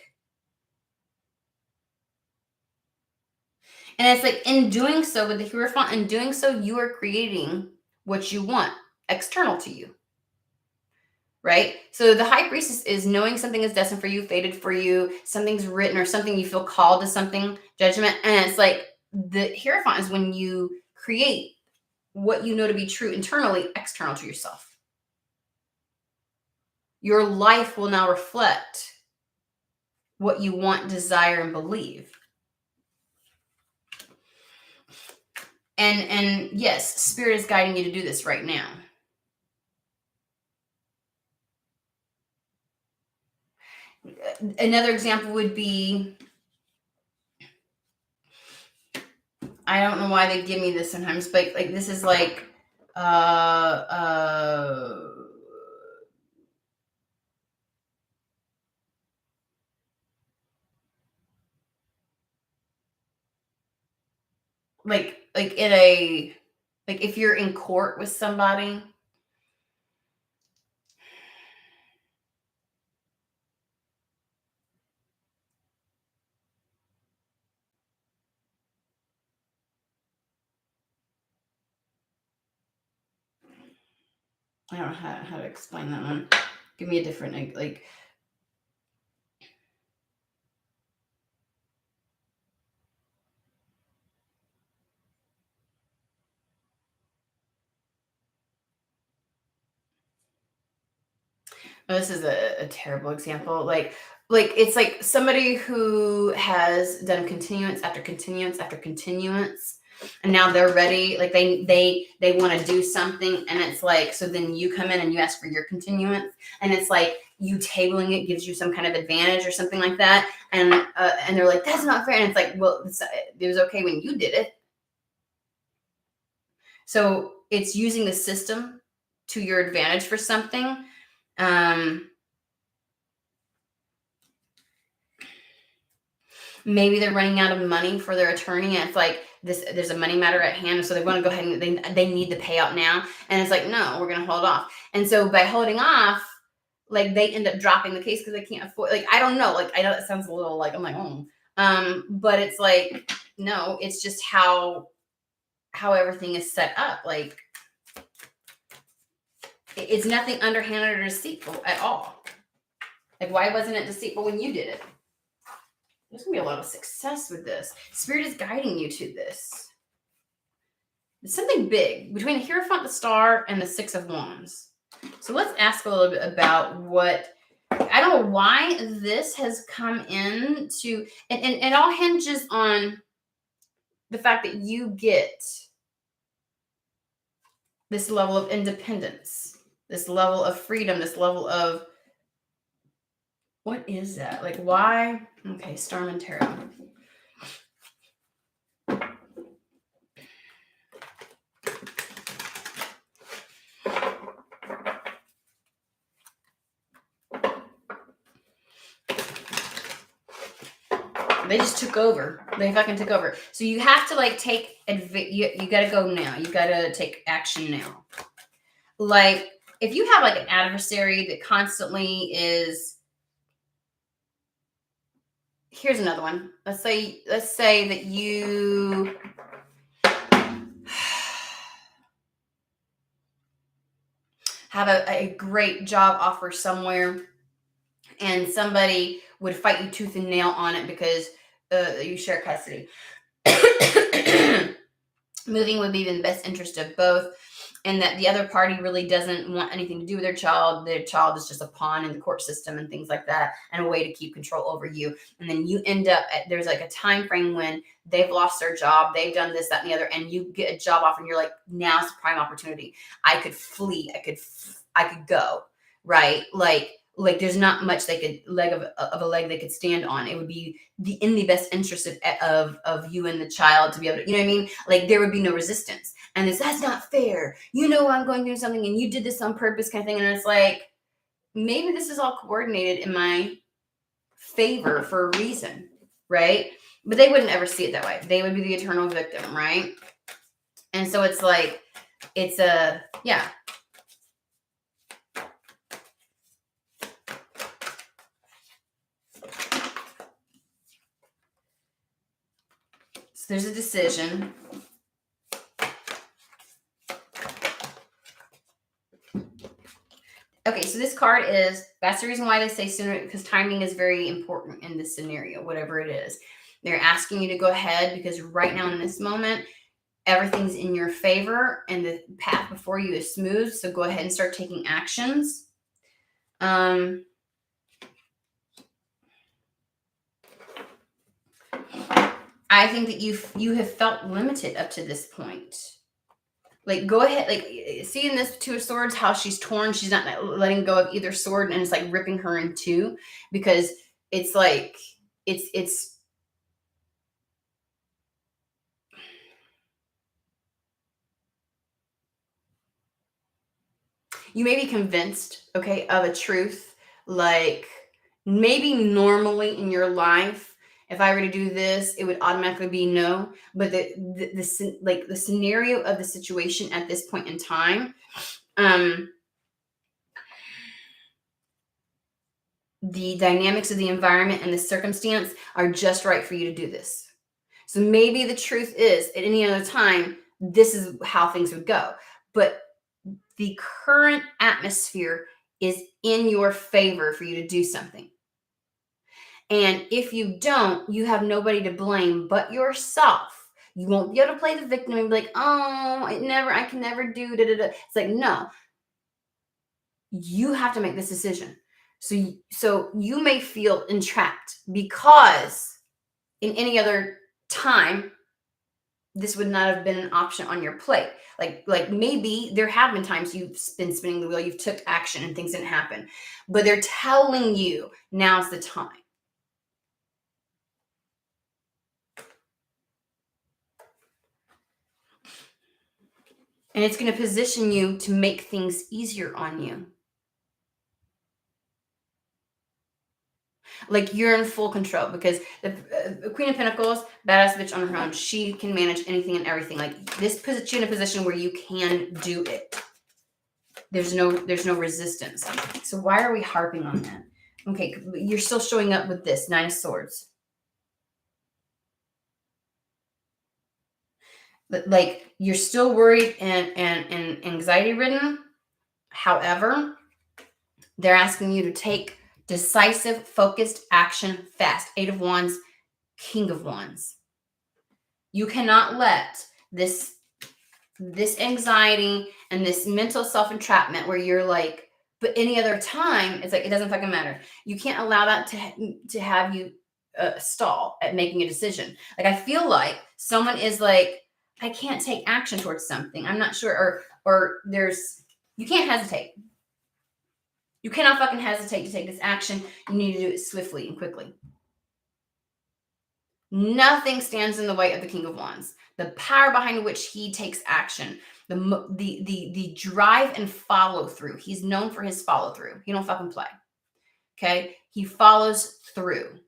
And it's like, in doing so, with the Hierophant, in doing so, you are creating what you want external to you. Right? So the High Priestess is knowing something is destined for you, fated for you, something's written, or something you feel called to something, judgment. And it's like the Hierophant is when you create what you know to be true internally, external to yourself. Your life will now reflect what you want, desire, and believe. And yes, Spirit is guiding you to do this right now. Another example would be, I don't know why they give me this sometimes, but like this is like like in a, like if you're in court with somebody, I don't know how to explain that one. Give me a different, like oh, this is a terrible example. Like it's like somebody who has done continuance after continuance after continuance, and now they're ready. Like they want to do something, and it's like, so then you come in and you ask for your continuance, and it's like you tabling it gives you some kind of advantage or something like that, and they're like, that's not fair, and it's like, well, it was okay when you did it. So it's using the system to your advantage for something. Maybe they're running out of money for their attorney, and it's like there's a money matter at hand, so they want to go ahead and they need the payout now, and it's like, no, we're going to hold off. And so by holding off, like they end up dropping the case because they can't afford, like, I don't know, like I know that sounds a little like, I'm like, but it's like, no, it's just how everything is set up. Like it's nothing underhanded or deceitful at all. Like, why wasn't it deceitful when you did it? There's gonna be a lot of success with this. Spirit is guiding you to this. It's something big between the Hierophant, the Star, and the Six of Wands. So let's ask a little bit about what, I don't know why this has come in to, and it all hinges on the fact that you get this level of independence, this level of freedom, this level of, what is that? Like, why? Okay, Starman Tarot. They just took over. They fucking took over. So you have to like take, you got to go now. You got to take action now. Like if you have like an adversary that constantly is, here's another one. Let's say that have a great job offer somewhere, and somebody would fight you tooth and nail on it because you share custody. Moving would be in the best interest of both, and that the other party really doesn't want anything to do with their child. Their child is just a pawn in the court system and things like that, and a way to keep control over you. And then you end up there's like a time frame when they've lost their job, they've done this, that, and the other, and you get a job offer, and you're like, now's the prime opportunity. I could flee. I could go, right? Like there's not much they could of a leg they could stand on. It would be in the best interest of you and the child to be able to, you know what I mean? Like there would be no resistance. And that's not fair. You know I'm going through something and you did this on purpose kind of thing. And it's like, maybe this is all coordinated in my favor for a reason, right? But they wouldn't ever see it that way. They would be the eternal victim, right? And so it's like, it's yeah. So there's a decision. Okay, so this card that's the reason why they say sooner, because timing is very important in this scenario, whatever it is. They're asking you to go ahead because right now in this moment, everything's in your favor and the path before you is smooth. So go ahead and start taking actions. I think that you have felt limited up to this point. Like, go ahead, like, seeing this Two of Swords, how she's torn, she's not letting go of either sword, and it's like ripping her in two, because it's like, it's you may be convinced, okay, of a truth, like maybe normally in your life, if I were to do this, it would automatically be no. But the scenario of the situation at this point in time, the dynamics of the environment and the circumstance are just right for you to do this. So maybe the truth is, at any other time, this is how things would go. But the current atmosphere is in your favor for you to do something. And if you don't, you have nobody to blame but yourself. You won't be able to play the victim and be like, oh, I can never do da da da. It's like, no, you have to make this decision. So you may feel entrapped because in any other time, this would not have been an option on your plate. Like maybe there have been times you've been spinning the wheel, you've took action and things didn't happen, but they're telling you now's the time. And it's going to position you to make things easier on you. Like you're in full control, because the Queen of Pentacles, badass bitch on her own, she can manage anything and everything. Like this puts you in a position where you can do it. There's no resistance. So why are we harping on that? Okay, you're still showing up with this Nine of Swords. Like you're still worried and anxiety ridden. However, they're asking you to take decisive, focused action fast. Eight of Wands, King of Wands. You cannot let this anxiety and this mental self-entrapment where you're like, but any other time, it's like, it doesn't fucking matter. You can't allow that to have you stall at making a decision. Like, I feel like someone is like, I can't take action towards something. I'm not sure, or you can't hesitate. You cannot fucking hesitate to take this action. You need to do it swiftly and quickly. Nothing stands in the way of the King of Wands. The power behind which he takes action, the drive and follow through. He's known for his follow through. He don't fucking play. Okay, he follows through,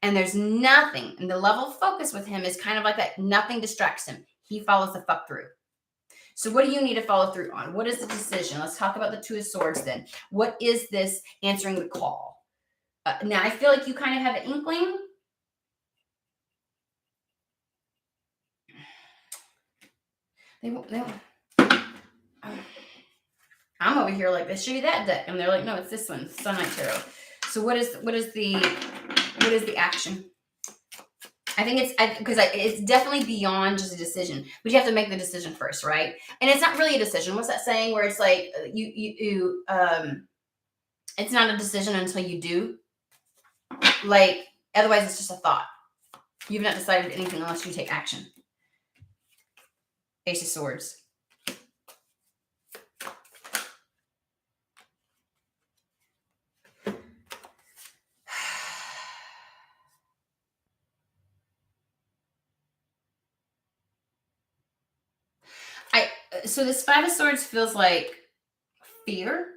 and there's nothing. And the level of focus with him is kind of like that. Nothing distracts him. He follows the fuck through. So what do you need to follow through on? What is the decision? Let's talk about the Two of Swords then. What is this answering the call? Now, I feel like you kind of have an inkling. I'm I'm over here like, this should be that deck. And they're like, no, it's this one, Sunlight Tarot. So what is the action? I think it's definitely beyond just a decision, but you have to make the decision first, right? And it's not really a decision. What's that saying where it's like it's not a decision until you do. Like, otherwise it's just a thought. You've not decided anything unless you take action. Ace of Swords. So this Five of Swords feels like fear.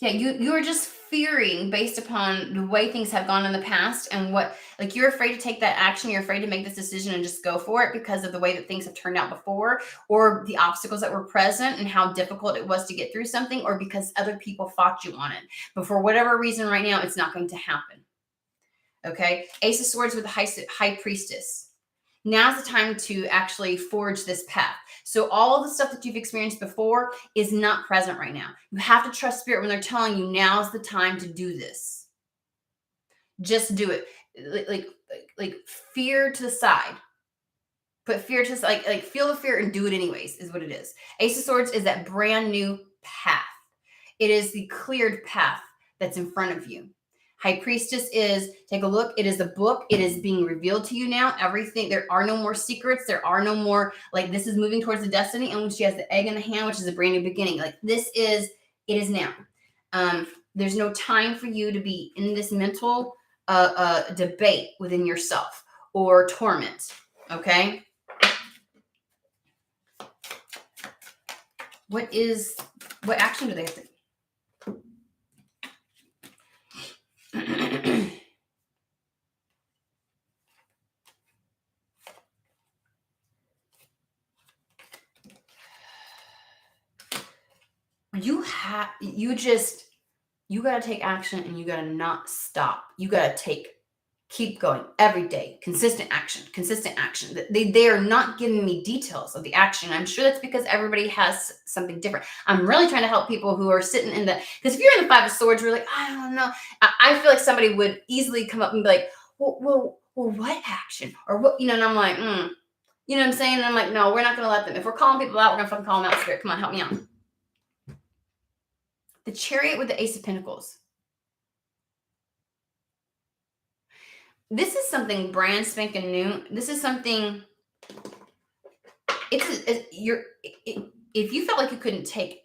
Yeah, you're just fearing based upon the way things have gone in the past and what, like, you're afraid to take that action. You're afraid to make this decision and just go for it because of the way that things have turned out before, or the obstacles that were present and how difficult it was to get through something, or because other people fought you on it. But for whatever reason right now, it's not going to happen. Okay. Ace of Swords with the High Priestess. Now's the time to actually forge this path. So all of the stuff that you've experienced before is not present right now. You have to trust Spirit when they're telling you now's the time to do this. Just do it. Like fear to the side. Put fear to like feel the fear and do it anyways is what it is. Ace of Swords is that brand new path. It is the cleared path that's in front of you. High Priestess is, take a look, it is a book. It is being revealed to you now. Everything, there are no more secrets. There are no more, like, this is moving towards the destiny. And when she has the egg in the hand, which is a brand new beginning, like, it is now. There's no time for you to be in this mental debate within yourself or torment. Okay. What action do they have to? You got to take action, and you got to not stop. You got to keep going every day. Consistent action. They are not giving me details of the action. I'm sure that's because everybody has something different. I'm really trying to help people who are sitting in because if you're in the Five of Swords, you're like, I don't know. I feel like somebody would easily come up and be like, well, what action? Or what, and I'm like, you know what I'm saying? And I'm like, no, we're not going to let them. If we're calling people out, we're going to fucking call them out. Spirit, come on, help me out. The Chariot with the Ace of Pentacles. This is something brand spanking new. This is something. If you felt like you couldn't take,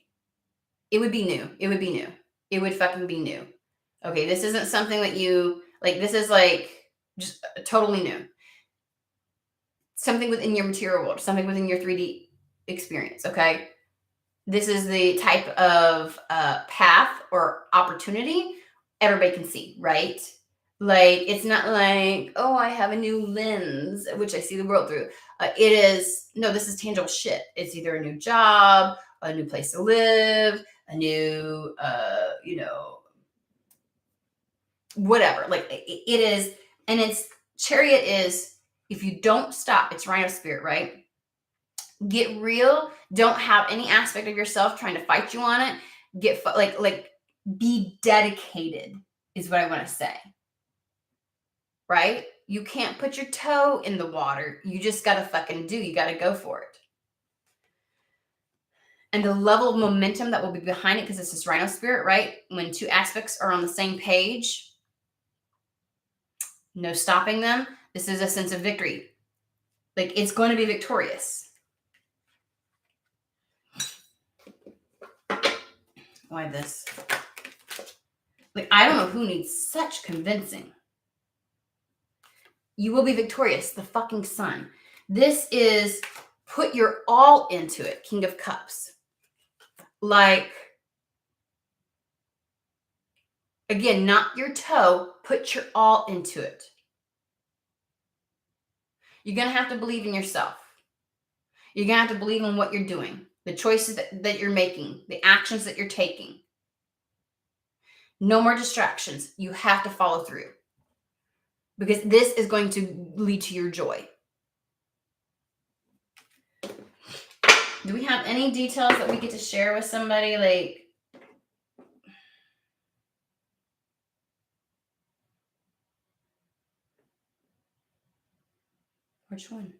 it would be new. It would be new. It would fucking be new. Okay, this isn't something that you like. This is like just totally new. Something within your material world. Something within your 3D experience. Okay. This is the type of path or opportunity everybody can see, right? Like, it's not like, oh, I have a new lens, which I see the world through. This is tangible shit. It's either a new job, a new place to live, a new, whatever. Like, it is, and Chariot is, if you don't stop, it's Rhino Spirit, right? Get real. Don't have any aspect of yourself trying to fight you on it. Be dedicated is what I want to say. Right? You can't put your toe in the water. You just got to you got to go for it. And the level of momentum that will be behind it, because this is Rhino Spirit, right? When two aspects are on the same page, no stopping them. This is a sense of victory. Like, it's going to be victorious. Why this? Like, I don't know who needs such convincing. You will be victorious. The fucking Sun. This is put your all into it. King of Cups. Like, again, not your toe. Put your all into it. You're going to have to believe in yourself. You're going to have to believe in what you're doing. The choices that you're making. The actions that you're taking. No more distractions. You have to follow through. Because this is going to lead to your joy. Do we have any details that we get to share with somebody? Like, which one?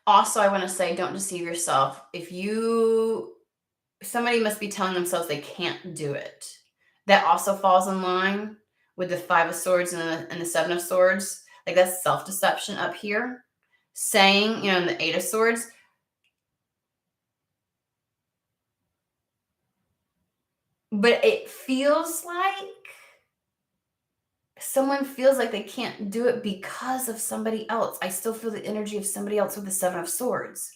Also, I want to say, don't deceive yourself. Somebody must be telling themselves they can't do it. That also falls in line with the Five of Swords and the Seven of Swords. Like, that's self-deception up here. Saying, and the Eight of Swords. But it feels like someone feels like they can't do it because of somebody else. I still feel the energy of somebody else with the Seven of Swords.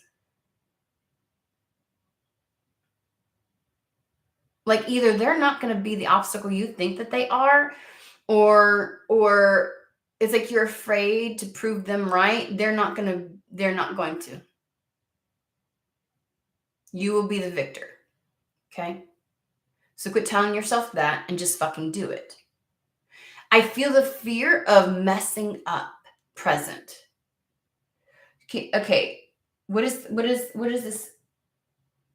Like, either they're not going to be the obstacle you think that they are, or it's like you're afraid to prove them right. They're not going to. You will be the victor. Okay? So quit telling yourself that and just fucking do it. I feel the fear of messing up present. Okay. What is this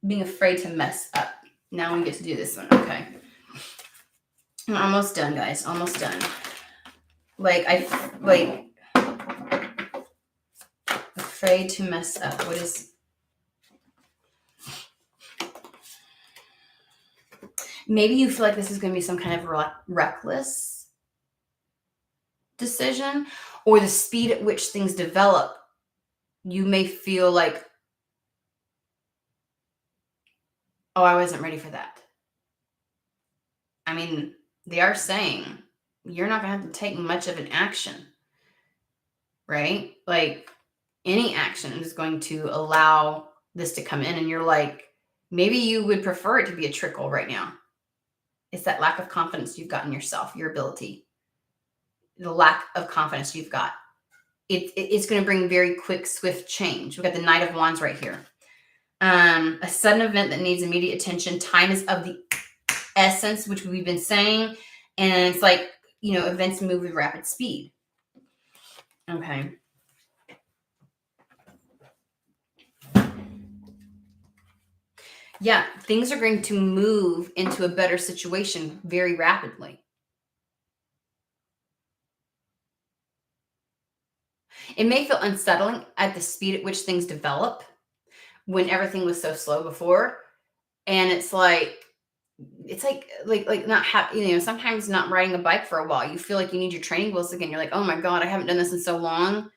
being afraid to mess up? Now we get to do this one. Okay. I'm almost done, guys. Almost done. Afraid to mess up. What is... Maybe you feel like this is going to be some kind of reckless decision, or the speed at which things develop. You may feel like, oh, I wasn't ready for that. I mean, they are saying you're not going to have to take much of an action, right? Like, any action is going to allow this to come in, and you're like, maybe you would prefer it to be a trickle right now. It's that lack of confidence you've got in yourself, your ability, the lack of confidence you've got. It's going to bring very quick, swift change. We've got the Knight of Wands right here. A sudden event that needs immediate attention. Time is of the essence, which we've been saying. And it's like, events move with rapid speed. Okay. Yeah, things are going to move into a better situation very rapidly. It may feel unsettling at the speed at which things develop when everything was so slow before. And it's like not sometimes not riding a bike for a while. You feel like you need your training wheels again. You're like, oh my God, I haven't done this in so long.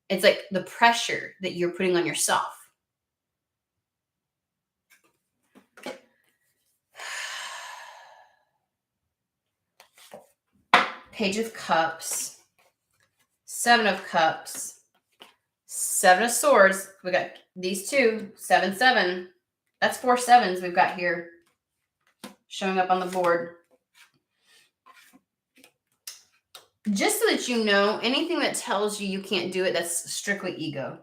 It's like the pressure that you're putting on yourself. Page of Cups, Seven of Cups, Seven of Swords. We got these two, 7, 7. That's 4 sevens we've got here showing up on the board. Just so that you know, anything that tells you can't do it, that's strictly ego.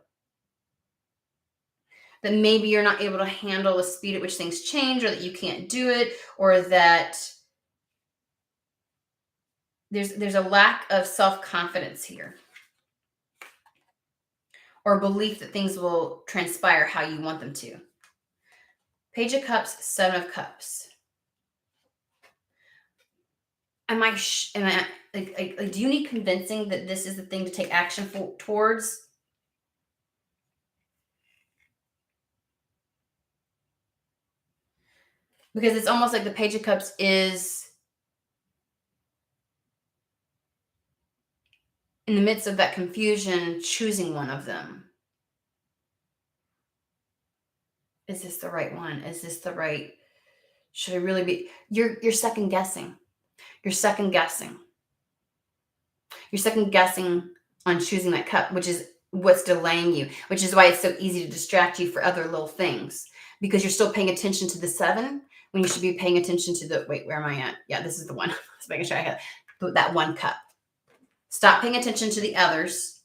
That maybe you're not able to handle the speed at which things change, or that you can't do it, or that there's a lack of self-confidence here, or belief that things will transpire how you want them to. Page of Cups, Seven of Cups. Do you need convincing that this is the thing to take action towards? Because it's almost like the Page of Cups is in the midst of that confusion, choosing one of them. Is this the right one? Is this the right? Should I really be? You're second guessing. You're second guessing. You're second guessing on choosing that cup, which is what's delaying you, which is why it's so easy to distract you for other little things, because you're still paying attention to the 7 when you should be paying attention to the, wait, where am I at? Yeah, this is the one. Just making sure I have that one cup. Stop paying attention to the others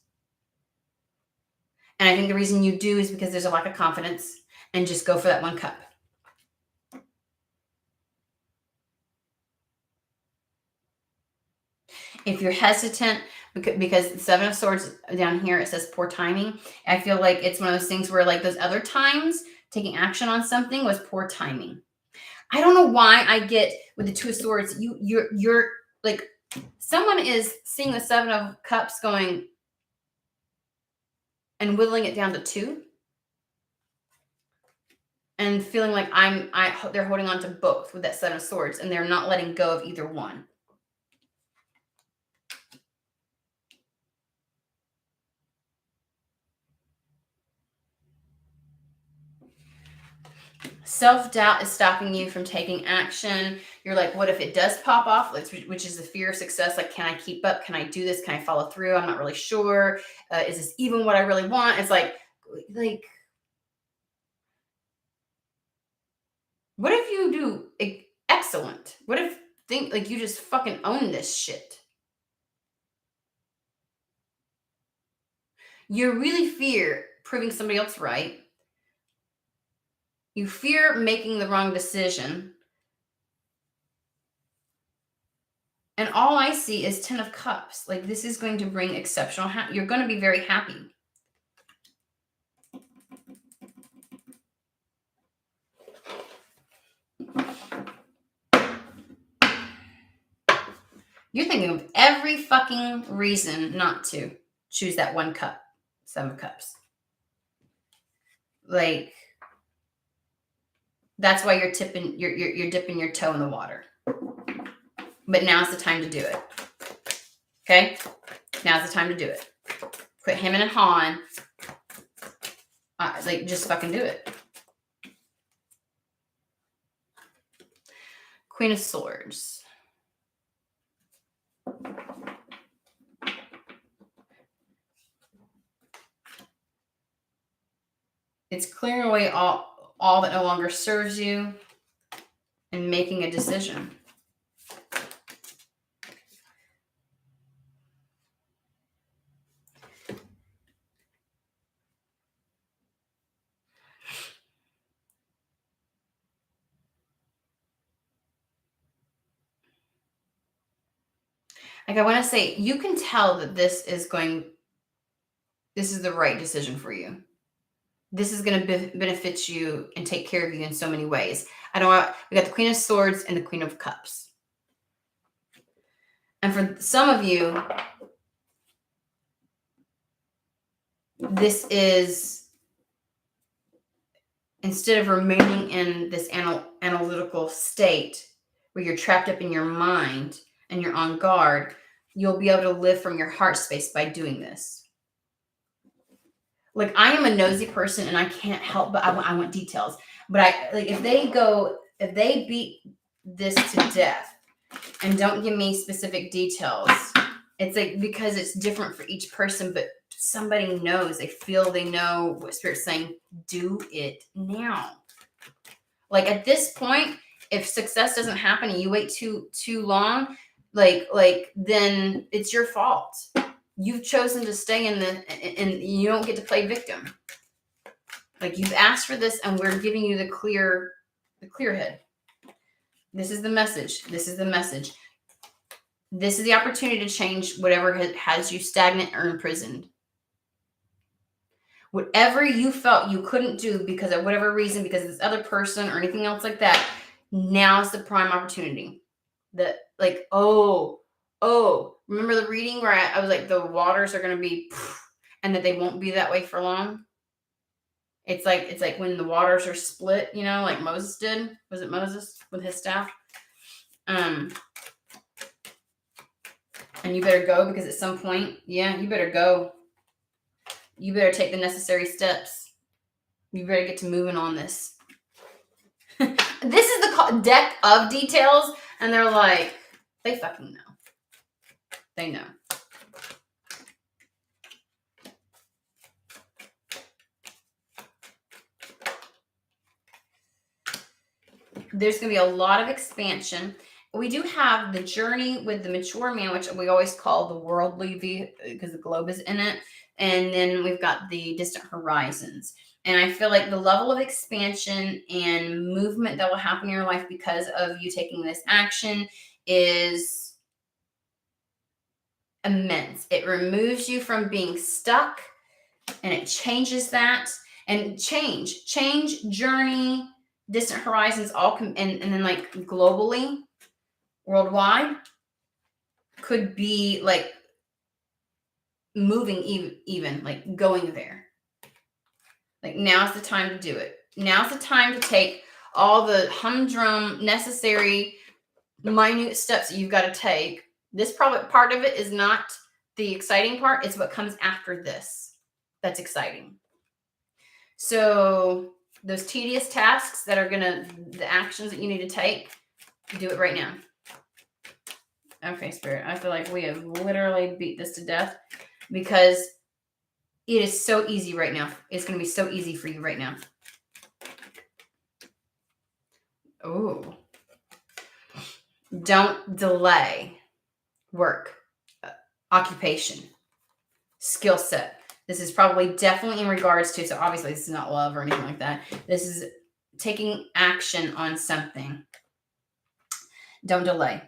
And I think the reason you do is because there's a lack of confidence, and just go for that 1 cup. If you're hesitant, because the 7 of Swords down here, it says poor timing. I feel like it's one of those things where, like those other times, taking action on something was poor timing. I don't know why I get with the 2 of Swords, you're like, someone is seeing the 7 of Cups going and whittling it down to 2 and feeling like they're holding on to both with that 7 of Swords, and they're not letting go of either one. Self-doubt is stopping you from taking action. You're like, what if it does pop off? Which is the fear of success. Like, can I keep up? Can I do this? Can I follow through? I'm not really sure. Is this even what I really want? It's like, what if you do excellent? What if you just fucking own this shit? You really fear proving somebody else right. You fear making the wrong decision. And all I see is 10 of Cups. Like, this is going to bring exceptional you're going to be very happy. You're thinking of every fucking reason not to choose that 1 cup, 7 of Cups. Like, that's why you're dipping your toe in the water. But now's the time to do it. Okay? Now's the time to do it. Quit hemming and hawing. Just fucking do it. Queen of Swords. It's clearing away all that no longer serves you and making a decision. Like, I want to say, you can tell that this is the right decision for you. This is going to benefit you and take care of you in so many ways. We got the Queen of Swords and the Queen of Cups. And for some of you, this is, instead of remaining in this analytical state where you're trapped up in your mind and you're on guard, you'll be able to live from your heart space by doing this. Like, I am a nosy person and I can't help but I want details. But if they beat this to death and don't give me specific details, it's like, because it's different for each person, but somebody knows, they know what Spirit's saying. Do it now. Like, at this point, if success doesn't happen and you wait too long, then it's your fault. You've chosen to stay and you don't get to play victim. Like, you've asked for this and we're giving you the clear head. This is the message. This is the message. This is the opportunity to change whatever has you stagnant or imprisoned. Whatever you felt you couldn't do because of whatever reason, because of this other person or anything else like that, now's the prime opportunity. Remember the reading where I was like, the waters are going to be, and that they won't be that way for long? It's like when the waters are split, like Moses did. Was it Moses with his staff? And you better go, because at some point, you better go. You better take the necessary steps. You better get to moving on this. This is the deck of details, and they're like, they fucking know. They know. There's going to be a lot of expansion. We do have the journey with the mature man, which we always call the worldly view because the globe is in it. And then we've got the distant horizons. And I feel like the level of expansion and movement that will happen in your life because of you taking this action is immense. It removes you from being stuck, and it changes that. And change, journey, distant horizons, all and then like globally, worldwide, could be like moving, even like going there. Like, now's the time to do it. Now's the time to take all the humdrum, necessary, minute steps that you've got to take. This probably part of it is not the exciting part. It's what comes after this that's exciting. So those tedious tasks that are the actions that you need to take, do it right now. Okay, Spirit, I feel like we have literally beat this to death because it is so easy right now. It's going to be so easy for you right now. Oh. Don't delay work, occupation, skill set. This is probably definitely in regards to, so obviously this is not love or anything like that. This is taking action on something. Don't delay.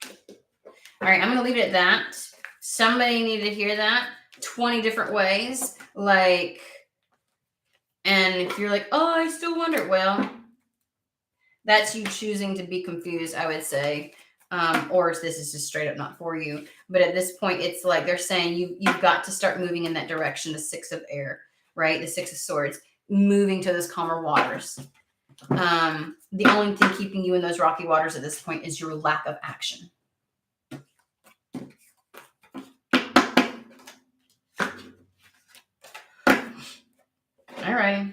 All right, I'm going to leave it at that. Somebody needed to hear that 20 different ways. Like, and if you're like, oh, I still wonder, well, that's you choosing to be confused, I would say. Or this is just straight up not for you. But at this point, it's like they're saying you've got to start moving in that direction, the Six of Air, right? The Six of Swords, moving to those calmer waters. The only thing keeping you in those rocky waters at this point is your lack of action. All right.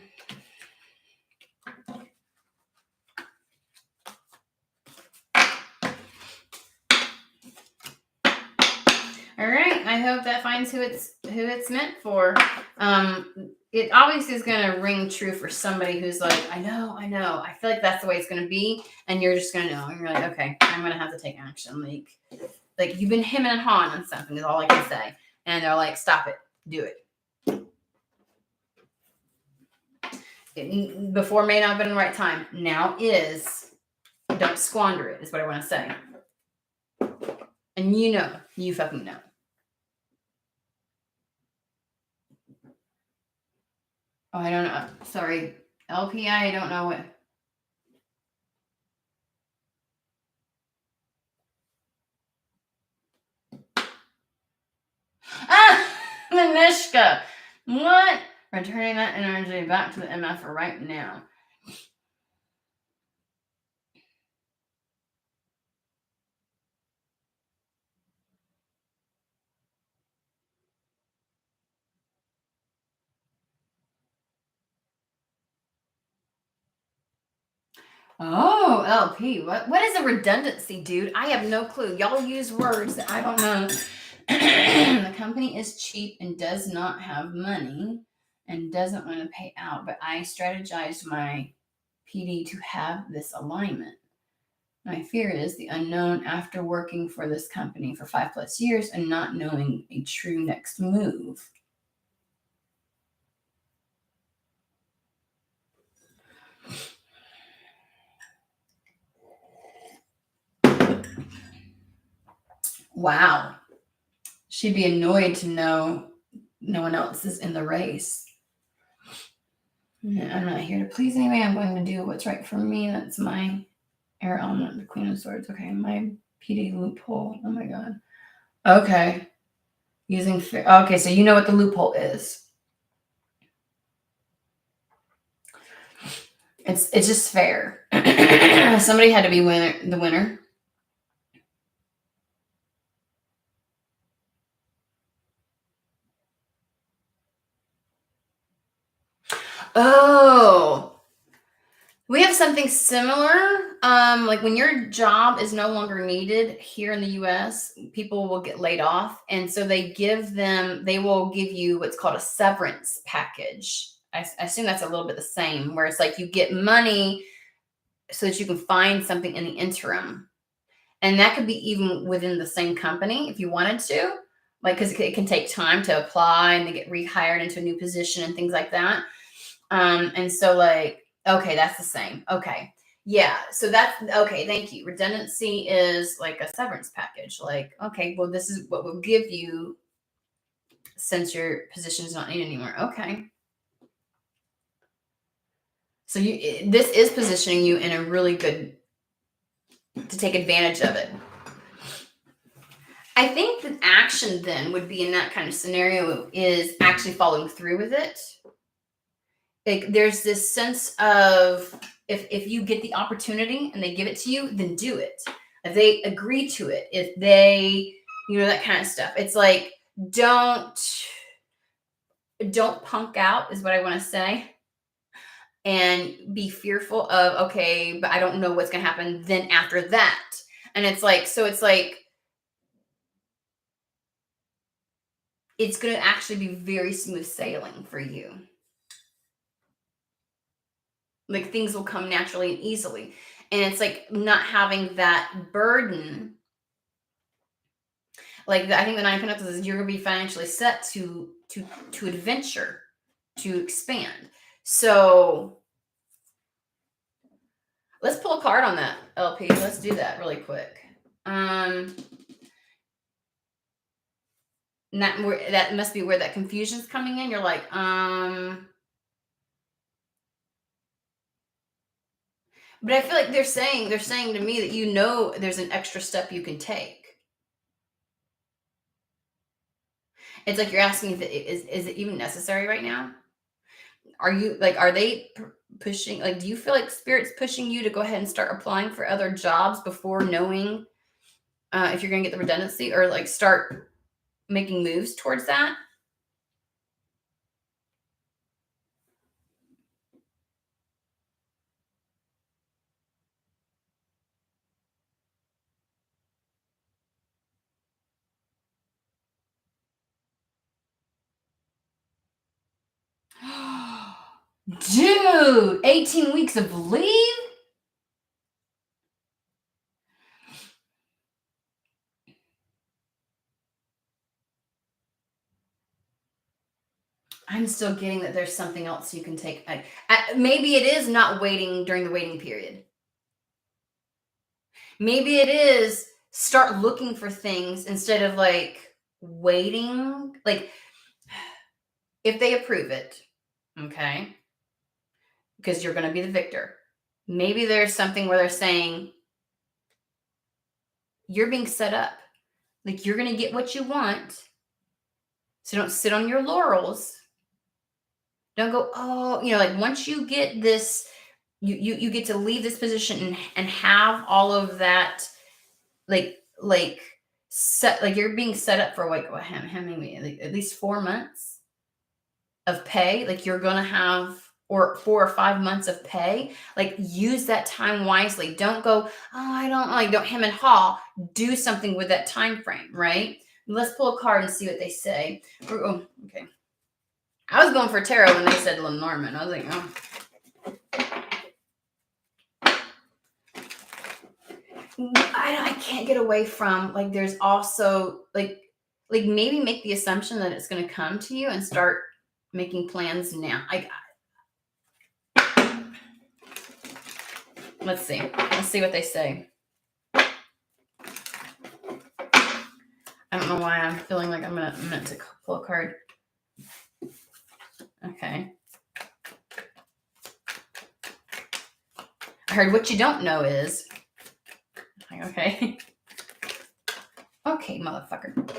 All right. I hope that finds who it's meant for. It obviously is going to ring true for somebody who's like, I know. I feel like that's the way it's going to be. And you're just going to know. And you're like, okay, I'm going to have to take action. Like you've been hemming and hawing on something is all I can say. And they're like, stop it. Do it. Before may not have been the right time. Now is. Don't squander it, is what I want to say. And you fucking know. Oh, I don't know. Sorry. LPI, I don't know what. Ah! Manishka! What? Returning that energy back to the MF for right now. Oh, LP. What is a redundancy, dude? I have no clue. Y'all use words that I don't know. The company is cheap and does not have money and doesn't want to pay out, but I strategized my PD to have this alignment. My fear is the unknown after working for this company for 5+ years and not knowing a true next move. Wow. She'd be annoyed to know no one else is in the race. I'm not here to please anybody. I'm going to do what's right for me. That's my air element, the Queen of Swords. Okay, my PD loophole. Oh my God. Okay. Okay, so you know what the loophole is. It's just fair. Somebody had to be the winner. Oh, we have something similar. Like when your job is no longer needed here in the US, people will get laid off. And so they will give you what's called a severance package. I assume that's a little bit the same, where it's like you get money so that you can find something in the interim. And that could be even within the same company if you wanted to. like, because it can take time to apply and to get rehired into a new position and things like that. And so, like, okay, that's the same. Okay. Yeah. So that's okay. Thank you. Redundancy is like a severance package. Like, okay, well, this is what we'll give you since your position is not needed anymore. Okay. So this is positioning you in a really good to take advantage of it. I think the action then would be in that kind of scenario is actually following through with it. Like there's this sense of if you get the opportunity and they give it to you, then do it. If they agree to it, if they, that kind of stuff. It's like don't punk out is what I want to say. And be fearful of, okay, but I don't know what's gonna happen then after that. And it's like, it's gonna actually be very smooth sailing for you. Like things will come naturally and easily. And it's like not having that burden. Like I think the 9 Pentacles is you're gonna be financially set to adventure, to expand. So let's pull a card on that, LP. Let's do that really quick. And that must be where that confusion's coming in. You're like, but I feel like they're saying to me that there's an extra step you can take. It's like you're asking if is it even necessary right now? Are they pushing, like, do you feel like Spirit's pushing you to go ahead and start applying for other jobs before knowing if you're going to get the redundancy, or like start making moves towards that? Dude, 18 weeks of leave? I'm still getting that there's something else you can take. Maybe it is not waiting during the waiting period. Maybe it is start looking for things instead of like waiting. Like if they approve it, okay, because you're going to be the victor. Maybe there's something where they're saying you're being set up. Like you're going to get what you want. So don't sit on your laurels. Don't go, oh, like once you get this, you get to leave this position and have all of that, like set, like you're being set up for like at least 4 months of pay. Like you're gonna have, or 4 or 5 months of pay. Like use that time wisely. Don't go, oh, I don't like, don't hem and haw. Do something with that time frame, right? Let's pull a card and see what they say. Oh, okay. I was going for tarot when they said Lenormand. I was like, oh. I can't get away from, like, there's also, like maybe make the assumption that it's going to come to you and start making plans now. Let's see. Let's see what they say. I don't know why I'm feeling like I'm meant to pull a card. Okay. I heard what you don't know is. Okay. Okay, motherfucker.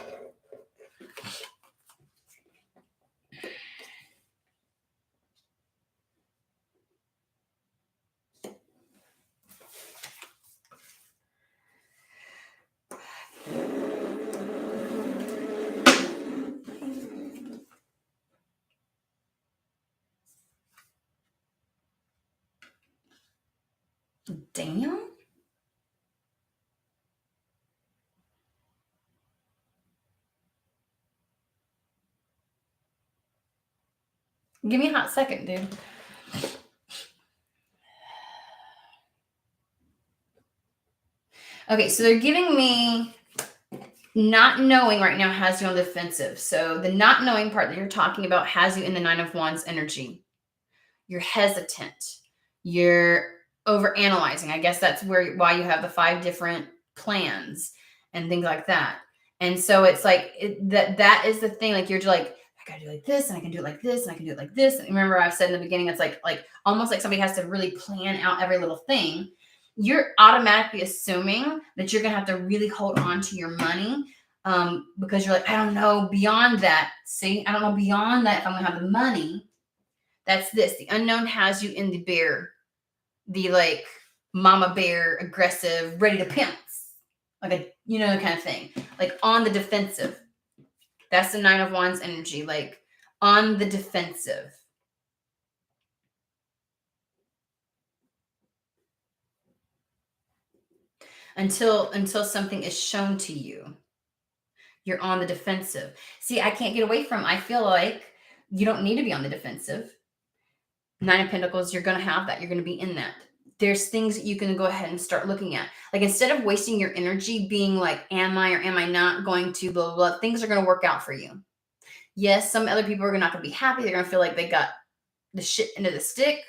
Damn. Give me a hot second, dude. Okay, so they're giving me not knowing right now has you on the defensive. So the not knowing part that you're talking about has you in the Nine of Wands energy. You're hesitant. You're over analyzing. I guess that's why you have the 5 different plans and things like that. And so it's like that is the thing. Like you're just like, I gotta do it like this, and I can do it like this, and I can do it like this. And remember, I said in the beginning, it's like almost like somebody has to really plan out every little thing. You're automatically assuming that you're gonna have to really hold on to your money, because you're like, I don't know beyond that. See, I don't know beyond that if I'm gonna have the money. That's this. The unknown has you in the bear, the like mama bear, aggressive, ready to pounce, like a kind of thing, like on the defensive. That's the Nine of Wands energy, like on the defensive. Until something is shown to you, you're on the defensive. See, I can't get away from. I feel like you don't need to be on the defensive. Nine of Pentacles, you're going to have that. You're going to be in that. There's things that you can go ahead and start looking at. Like instead of wasting your energy being like, am I or am I not going to blah, blah, blah, things are going to work out for you. Yes, some other people are not going to be happy. They're going to feel like they got the shit into the stick.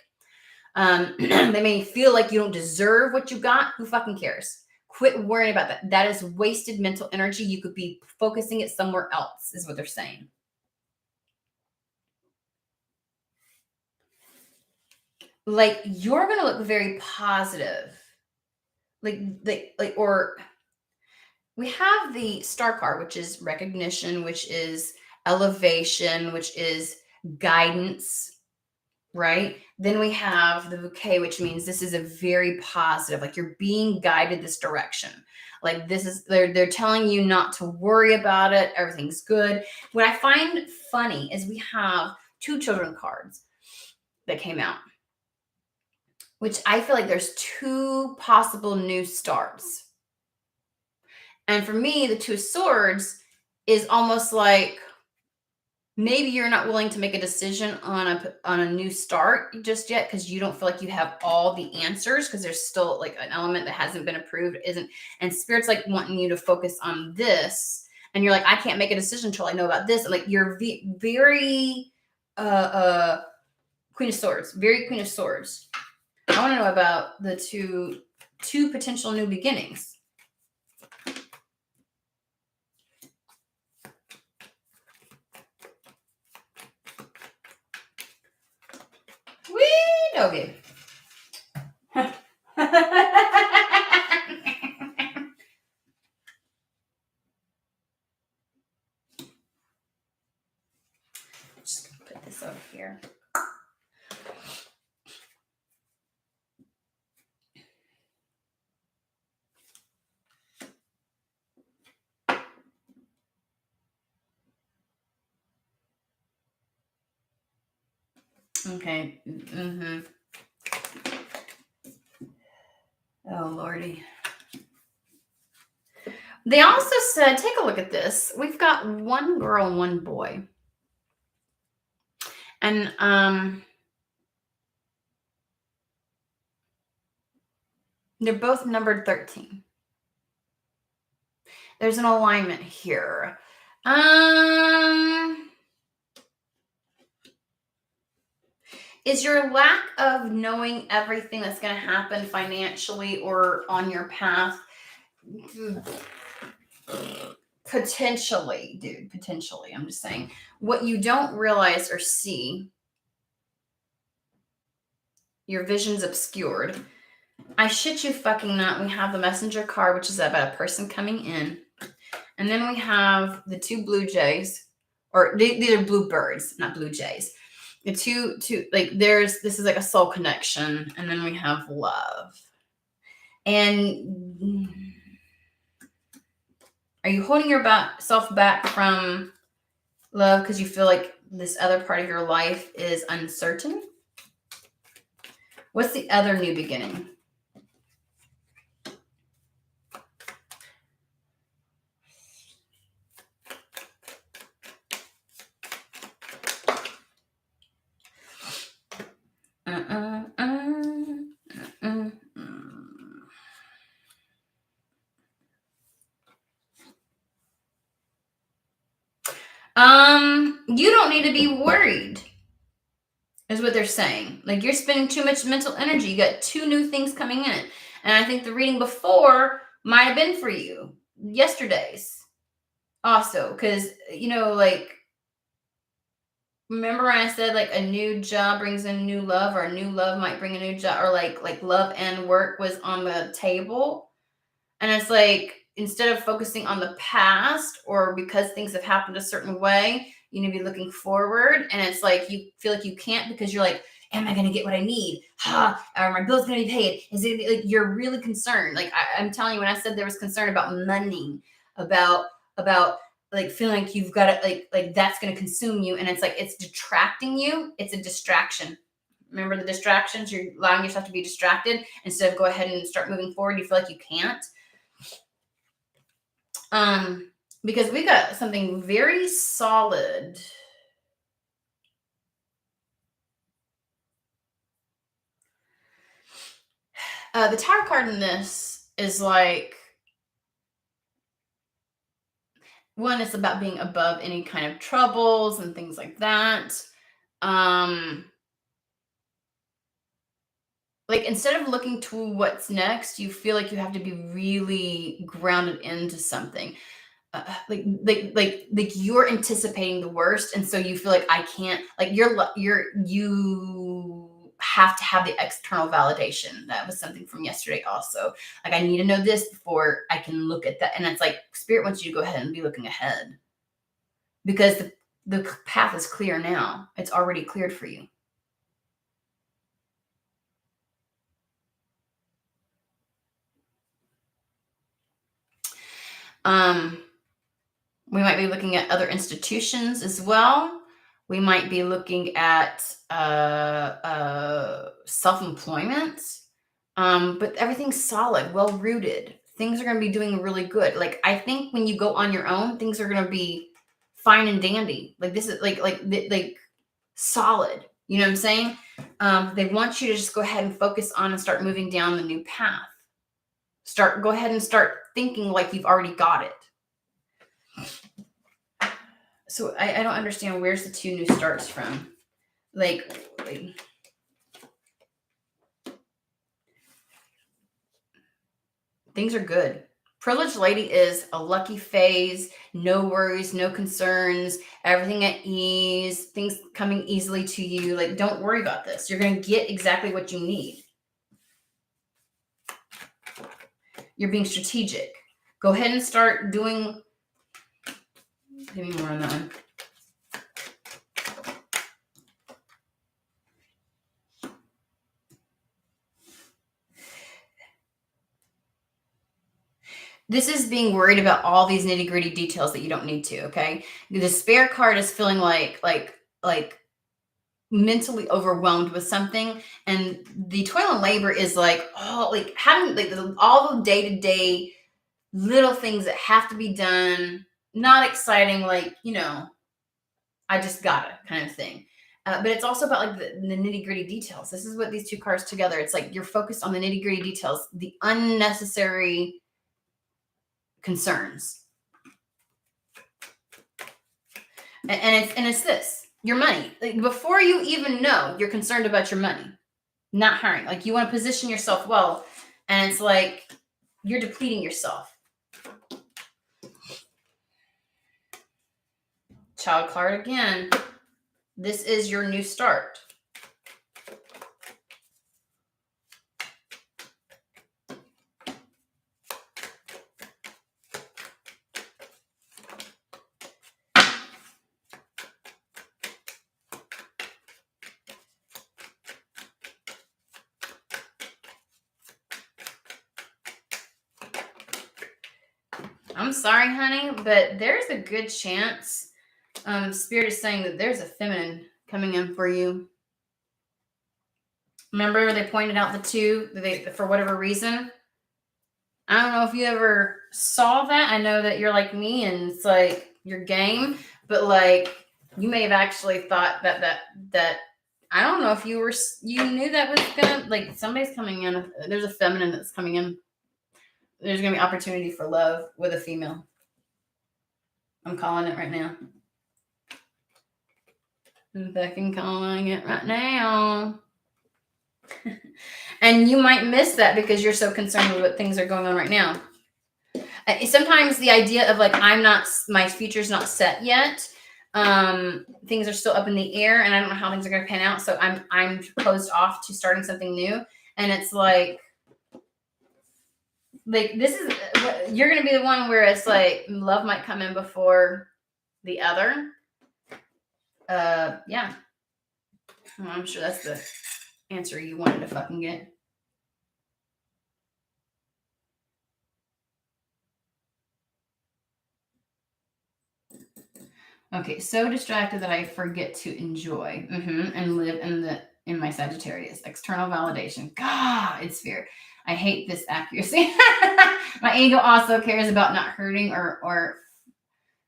They may feel like you don't deserve what you got. Who fucking cares? Quit worrying about that. That is wasted mental energy. You could be focusing it somewhere else, is what they're saying. Like you're going to look very positive. Or we have the Star card, which is recognition, which is elevation, which is guidance, right? Then we have the bouquet, which means this is a very positive, like you're being guided this direction. Like this is, they're telling you not to worry about it. Everything's good. What I find funny is we have 2 children cards that came out, which I feel like there's 2 possible new starts. And for me, the 2 of Swords is almost like maybe you're not willing to make a decision on a new start just yet because you don't feel like you have all the answers, because there's still like an element that hasn't been approved, and Spirit's like wanting you to focus on this, and you're like, I can't make a decision until I know about this. And like you're very Queen of Swords, very Queen of Swords. I want to know about the two potential new beginnings. Wee doggy. Just gonna put this over here. Okay. Mm-hmm. Oh, Lordy. They also said, take a look at this. We've got 1 girl and 1 boy. And they're both numbered 13. There's an alignment here. Is your lack of knowing everything that's going to happen financially or on your path potentially, dude, potentially, I'm just saying, what you don't realize or see, your vision's obscured. I shit you fucking not. We have the Messenger card, which is about a person coming in. And then we have the 2 blue jays, or these are blue birds, not blue jays. The two, like this is like a soul connection. And then we have love. And are you holding yourself back from love because you feel like this other part of your life is uncertain? What's the other new beginning? you to be worried, is what they're saying. Like, you're spending too much mental energy. You got 2 new things coming in. And I think the reading before might have been for you. Yesterday's also. Because, like, remember when I said, like, a new job brings in new love, or a new love might bring a new job, or like love and work was on the table. And it's like, instead of focusing on the past, or because things have happened a certain way, you need to be looking forward. And it's like, you feel like you can't, because you're like, am I going to get what I need? Are my bills going to be paid? Is it like, you're really concerned? Like, I'm telling you, when I said there was concern about money, about like feeling like you've got to, like that's going to consume you. And it's like, it's detracting you. It's a distraction. Remember the distractions? You're allowing yourself to be distracted instead of go ahead and start moving forward. You feel like you can't. Because we got something very solid. The Tower card in this is like, one, it's about being above any kind of troubles and things like that. Like, instead of looking to what's next, you feel like you have to be really grounded into something. Like you're anticipating the worst, and so you feel like, I can't, like, you have to have the external validation. That was something from yesterday also. Like, I need to know this before I can look at that. And it's like, Spirit wants you to go ahead and be looking ahead, because the path is clear now. It's already cleared for you. We might be looking at other institutions as well. We might be looking at self-employment, but everything's solid, well-rooted. Things are going to be doing really good. Like, I think when you go on your own, things are going to be fine and dandy. Like, this is like solid. You know what I'm saying? They want you to just go ahead and focus on and start moving down the new path. Go ahead and start thinking like you've already got it. So I don't understand, where's the 2 new starts from? Like, things are good. Privileged lady is a lucky phase, no worries, no concerns, everything at ease, things coming easily to you. Like, don't worry about this. You're going to get exactly what you need. You're being strategic. Go ahead and start doing. Give me more on that one. This is being worried about all these nitty-gritty details that you don't need to, okay? The despair card is feeling like mentally overwhelmed with something, and the toil and labor is like, like having like all the day-to-day little things that have to be done, not exciting, like, I just got it kind of thing. But it's also about like the nitty-gritty details. This is what these 2 cards together. It's like you're focused on the nitty-gritty details, the unnecessary concerns. And it's this, your money. Like, before you even know, you're concerned about your money, not hiring. Like, you want to position yourself well, and it's like you're depleting yourself. Child card again. This is your new start. I'm sorry, honey, but there's a good chance Spirit is saying that there's a feminine coming in for you. Remember, they pointed out the 2 for whatever reason. I don't know if you ever saw that. I know that you're like me, and it's like your game, but like, you may have actually thought that I don't know if you knew that was gonna, like, somebody's coming in. There's a feminine that's coming in. There's gonna be opportunity for love with a female. I'm calling it right now. I'm fucking calling it right now. And you might miss that because you're so concerned with what things are going on right now. Sometimes the idea of like, my future's not set yet. Things are still up in the air and I don't know how things are going to pan out. So I'm closed off to starting something new. And it's like this is, you're going to be the one where it's like love might come in before the other. Yeah. Well, I'm sure that's the answer you wanted to fucking get. Okay, so distracted that I forget to enjoy and live in my Sagittarius. External validation. God, it's fear. I hate this accuracy. My ego also cares about not hurting or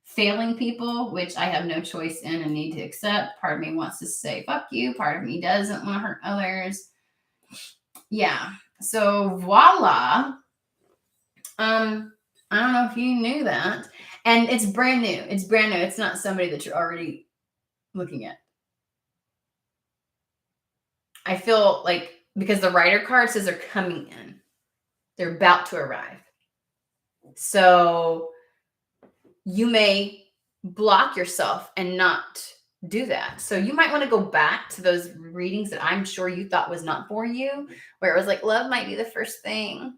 failing people, which I have no choice in and need to accept. Part of me wants to say, fuck you. Part of me doesn't want to hurt others. Yeah. So voila. I don't know if you knew that. And it's brand new. It's brand new. It's not somebody that you're already looking at. I feel like because the Rider card says they're coming in. They're about to arrive. So you may block yourself and not do that. So you might want to go back to those readings that I'm sure you thought was not for you, where it was like love might be the first thing.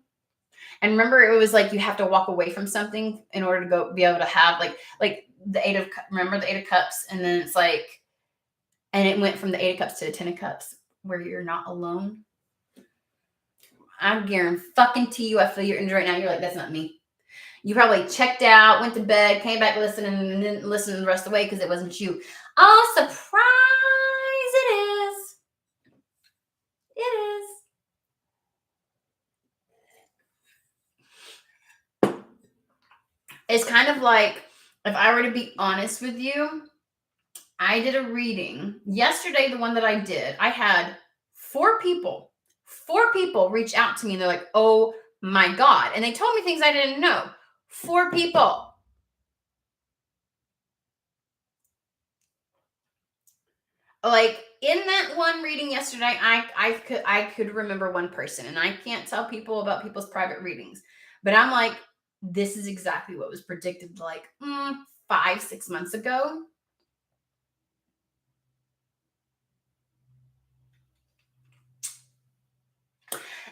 And remember, it was like you have to walk away from something in order to go be able to have like the remember the 8 of Cups, and then it's like, and it went from the 8 of Cups to the 10 of Cups, where you're not alone. I'm guarantee you, I feel your energy right now. You're like, that's not me. You probably checked out, went to bed, came back listening, and didn't listen the rest of the way because it wasn't you. Oh, surprise! It is. It is. It's kind of like, if I were to be honest with you, I did a reading yesterday. The one that I did, I had 4 people reach out to me. And they're like, oh my God. And they told me things I didn't know. 4 people. Like in that one reading yesterday, I could remember one person, and I can't tell people about people's private readings, but I'm like, this is exactly what was predicted like 5-6 months ago.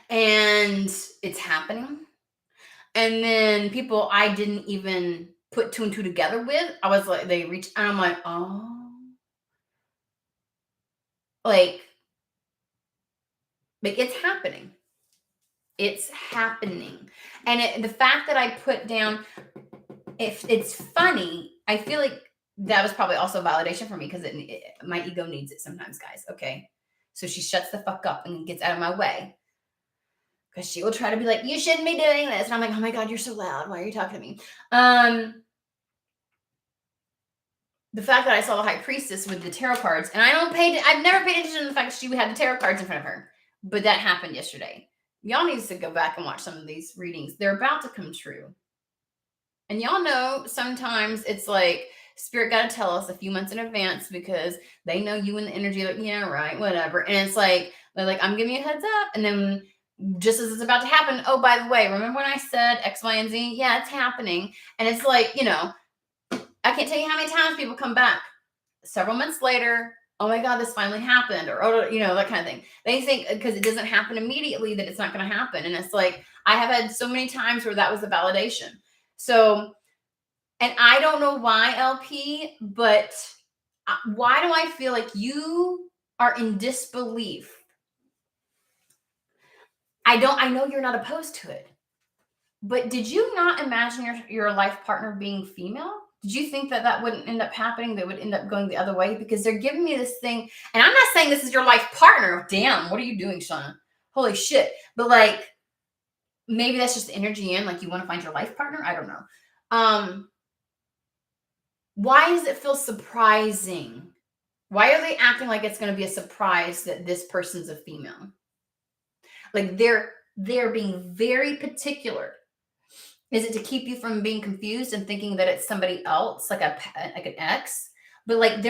And it's happening. And then people I didn't even put 2 and 2 together with, I was like, they reached, and I'm like, oh, like it's happening. It's happening. And the fact that I put down, if it's funny, I feel like that was probably also validation for me because my ego needs it sometimes, guys. Okay. So she shuts the fuck up and gets out of my way. Because she will try to be like, you shouldn't be doing this. And I'm like, oh my God, you're so loud. Why are you talking to me? The fact that I saw the High Priestess with the tarot cards, and I've never paid attention to the fact that she had the tarot cards in front of her. But that happened yesterday. Y'all need to go back and watch some of these readings. They're about to come true. And y'all know sometimes it's like Spirit got to tell us a few months in advance because they know you and the energy, like, yeah, right, whatever. And it's like, they're like, I'm giving you a heads up. And then just as it's about to happen, oh, by the way, remember when I said X, Y, and Z? Yeah, it's happening. And it's like, I can't tell you how many times people come back several months later. Oh my God, this finally happened, or that kind of thing. They think because it doesn't happen immediately that it's not going to happen. And it's like, I have had so many times where that was the validation. So, and I don't know why, LP, but why do I feel like you are in disbelief? I know you're not opposed to it, but did you not imagine your life partner being female? Did you think that wouldn't end up happening? That would end up going the other way? Because they're giving me this thing, and I'm not saying this is your life partner. Damn, what are you doing, Shauna? Holy shit. But like, maybe that's just the energy in, like you want to find your life partner. I don't know. Why does it feel surprising? Why are they acting like it's going to be a surprise that this person's a female? Like they're being very particular. Is it to keep you from being confused and thinking that it's somebody else, like an ex? But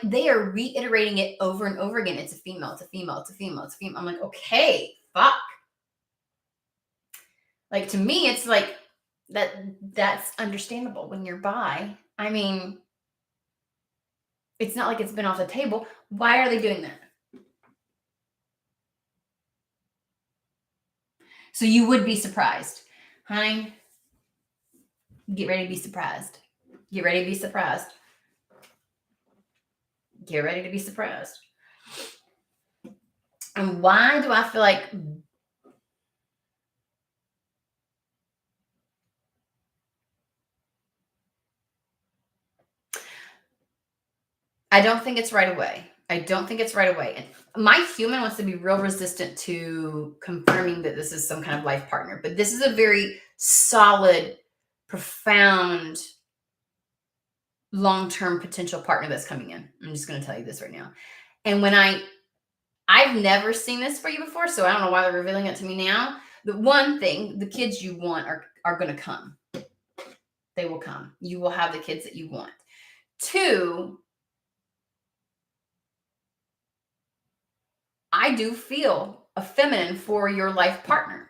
they are reiterating it over and over again. It's a female, it's a female, it's a female, it's a female. I'm like, okay, fuck. Like, to me, it's like that's understandable when you're bi. I mean, it's not like it's been off the table. Why are they doing that? So you would be surprised. Honey, get ready to be surprised. Get ready to be surprised. Get ready to be surprised. And why do I feel like I don't think it's right away. I don't think it's right away. And my human wants to be real resistant to confirming that this is some kind of life partner. But this is a very solid, profound, long-term potential partner that's coming in. I'm just going to tell you this right now. And when I've never seen this for you before, so I don't know why they're revealing it to me now. The one thing, the kids you want are going to come. They will come. You will have the kids that you want. 2, I do feel a feminine for your life partner.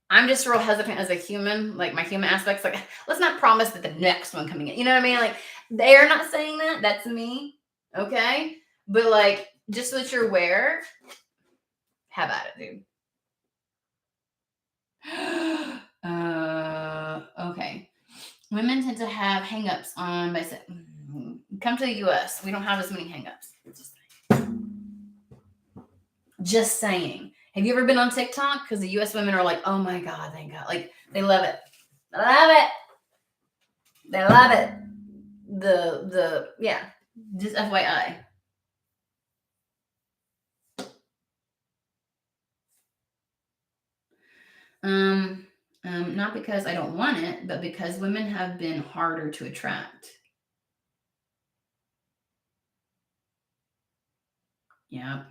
I'm just real hesitant as a human, like my human aspects, like, let's not promise that the next one coming in, you know what I mean? Like, they're not saying that. That's me. Okay. But like, just so that you're aware, have at it, dude. Okay. Women tend to have hangups on come to the US. We don't have as many hangups. Just saying. Have you ever been on TikTok? Because the US women are like, oh my God, thank God. Like, they love it. They love it. They love it. Yeah. Just FYI. Not because I don't want it, but because women have been harder to attract. Yeah.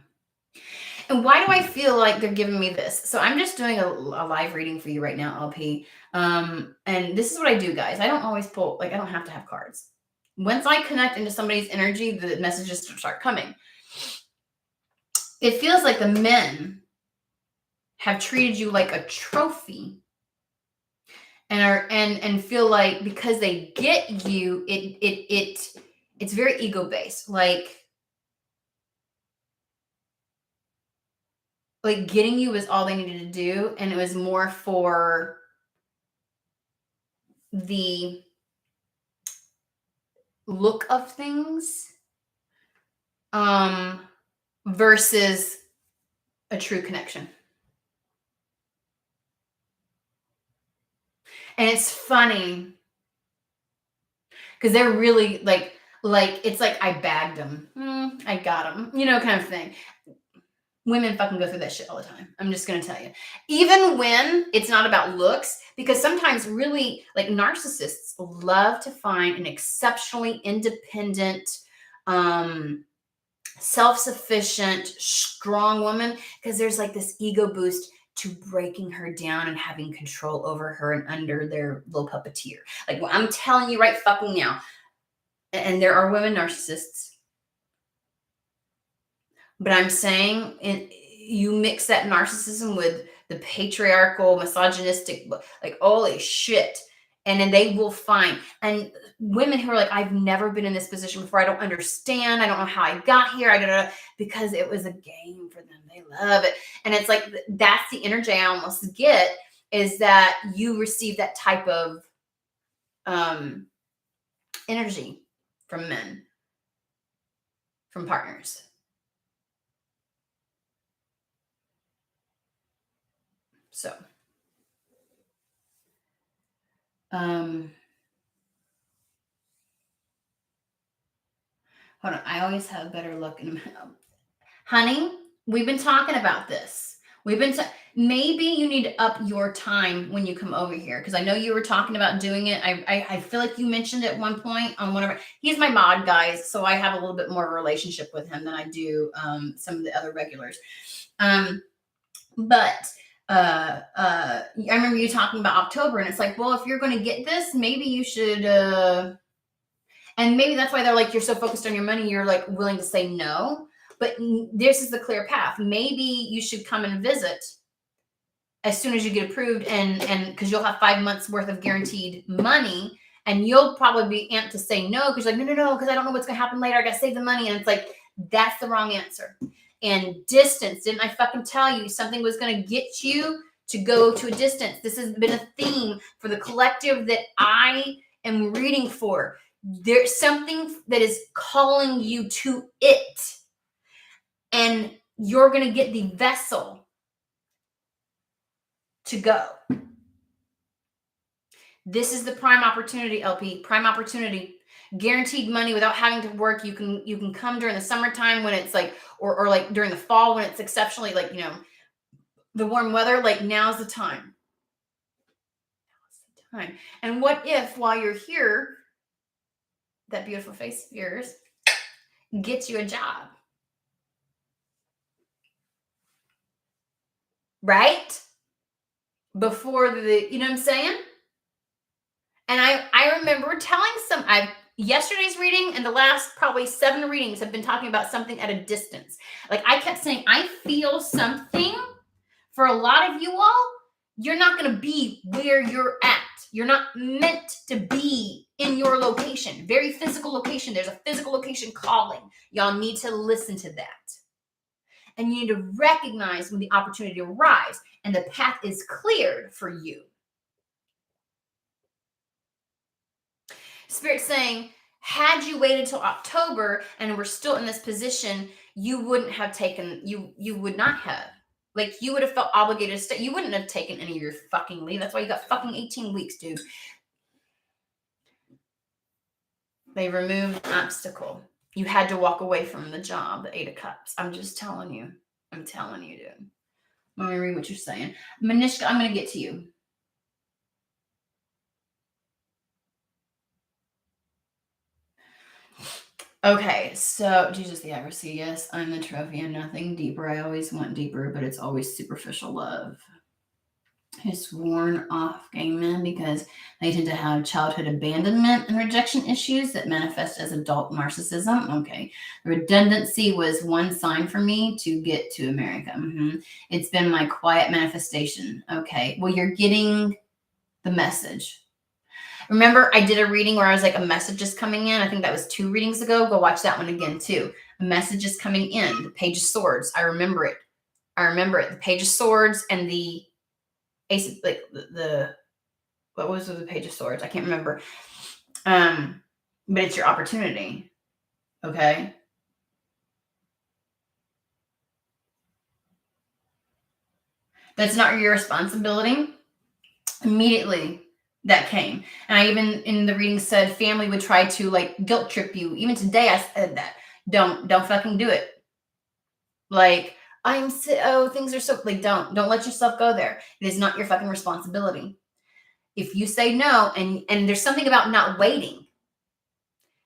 And why do I feel like they're giving me this? So I'm just doing a live reading for you right now, LP. And this is what I do, guys. I don't always pull, like, I don't have to have cards. Once I connect into somebody's energy, the messages start coming. It feels like the men have treated you like a trophy and feel like because they get you, it's very ego based. Like getting you was all they needed to do, and it was more for the look of things versus a true connection. And it's funny because they're really like it's like I bagged them, I got them, kind of thing. Women fucking go through that shit all the time. I'm just going to tell you. Even when it's not about looks, because sometimes really like narcissists love to find an exceptionally independent, self-sufficient, strong woman because there's like this ego boost to breaking her down and having control over her and under their little puppeteer. Like I'm telling you right fucking now. And there are women narcissists. But I'm saying you mix that narcissism with the patriarchal, misogynistic, like, holy shit. And then they will find, and women who are like, I've never been in this position before. I don't understand. I don't know how I got here. I don't know, because it was a game for them. They love it. And it's like, that's the energy I almost get, is that you receive that type of energy from men, from partners. So, hold on. I always have a better look in honey. We've been talking about this. Maybe you need to up your time when you come over here, because I know you were talking about doing it. I feel like you mentioned at one point on one of our, he's my mod, guys, so I have a little bit more of a relationship with him than I do some of the other regulars. But I remember you talking about October, and it's like, well, if you're going to get this, maybe you should. And maybe that's why they're like, you're so focused on your money, you're like willing to say no. But this is the clear path. Maybe you should come and visit as soon as you get approved, and because you'll have 5 months worth of guaranteed money, and you'll probably be amped to say no because you're like, no, because I don't know what's gonna happen later. I gotta save the money. And it's like, that's the wrong answer. And distance, didn't I fucking tell you something was gonna get you to go to a distance? This has been a theme for the collective that I am reading for. There's something that is calling you to it, and you're gonna get the vessel to go. This is the prime opportunity, LP. Prime opportunity. Guaranteed money without having to work. You can come during the summertime when it's like, or like during the fall when it's exceptionally like, the warm weather. Like, now's the time. Now's the time. And what if while you're here, that beautiful face of yours gets you a job? Right? Before you know what I'm saying? And I remember telling yesterday's reading and the last probably 7 readings have been talking about something at a distance. Like, I kept saying, I feel something for a lot of you all. You're not going to be where you're at. You're not meant to be in your location. Very physical location. There's a physical location calling. Y'all need to listen to that. And you need to recognize when the opportunity arrives and the path is cleared for you. Spirit's saying, had you waited till October and were still in this position, you wouldn't have taken, you would not have. Like, you would have felt obligated to stay. You wouldn't have taken any of your fucking leave. That's why you got fucking 18 weeks, dude. They removed an obstacle. You had to walk away from the job, the 8 of Cups. I'm just telling you. I'm telling you, dude. Let me read what you're saying. Manishka, I'm going to get to you. Okay, so Jesus the Accuracy, yes, I'm the trophy and nothing deeper. I always want deeper, but it's always superficial love. It's worn off gay men because they tend to have childhood abandonment and rejection issues that manifest as adult narcissism. Okay. Redundancy was one sign for me to get to America. It's been my quiet manifestation. Okay. Well, you're getting the message. Remember, I did a reading where I was like, a message is coming in. I think that was 2 readings ago. Go watch that one again, too. A message is coming in. The Page of Swords. I remember it. The Page of Swords and the Ace, like the what was the Page of Swords? I can't remember. But it's your opportunity. Okay. That's not your responsibility. Immediately that came. And I even in the reading said family would try to like guilt trip you. Even today I said that. Don't fucking do it. Like, things are so like, don't let yourself go there. It is not your fucking responsibility. If you say no, and there's something about not waiting.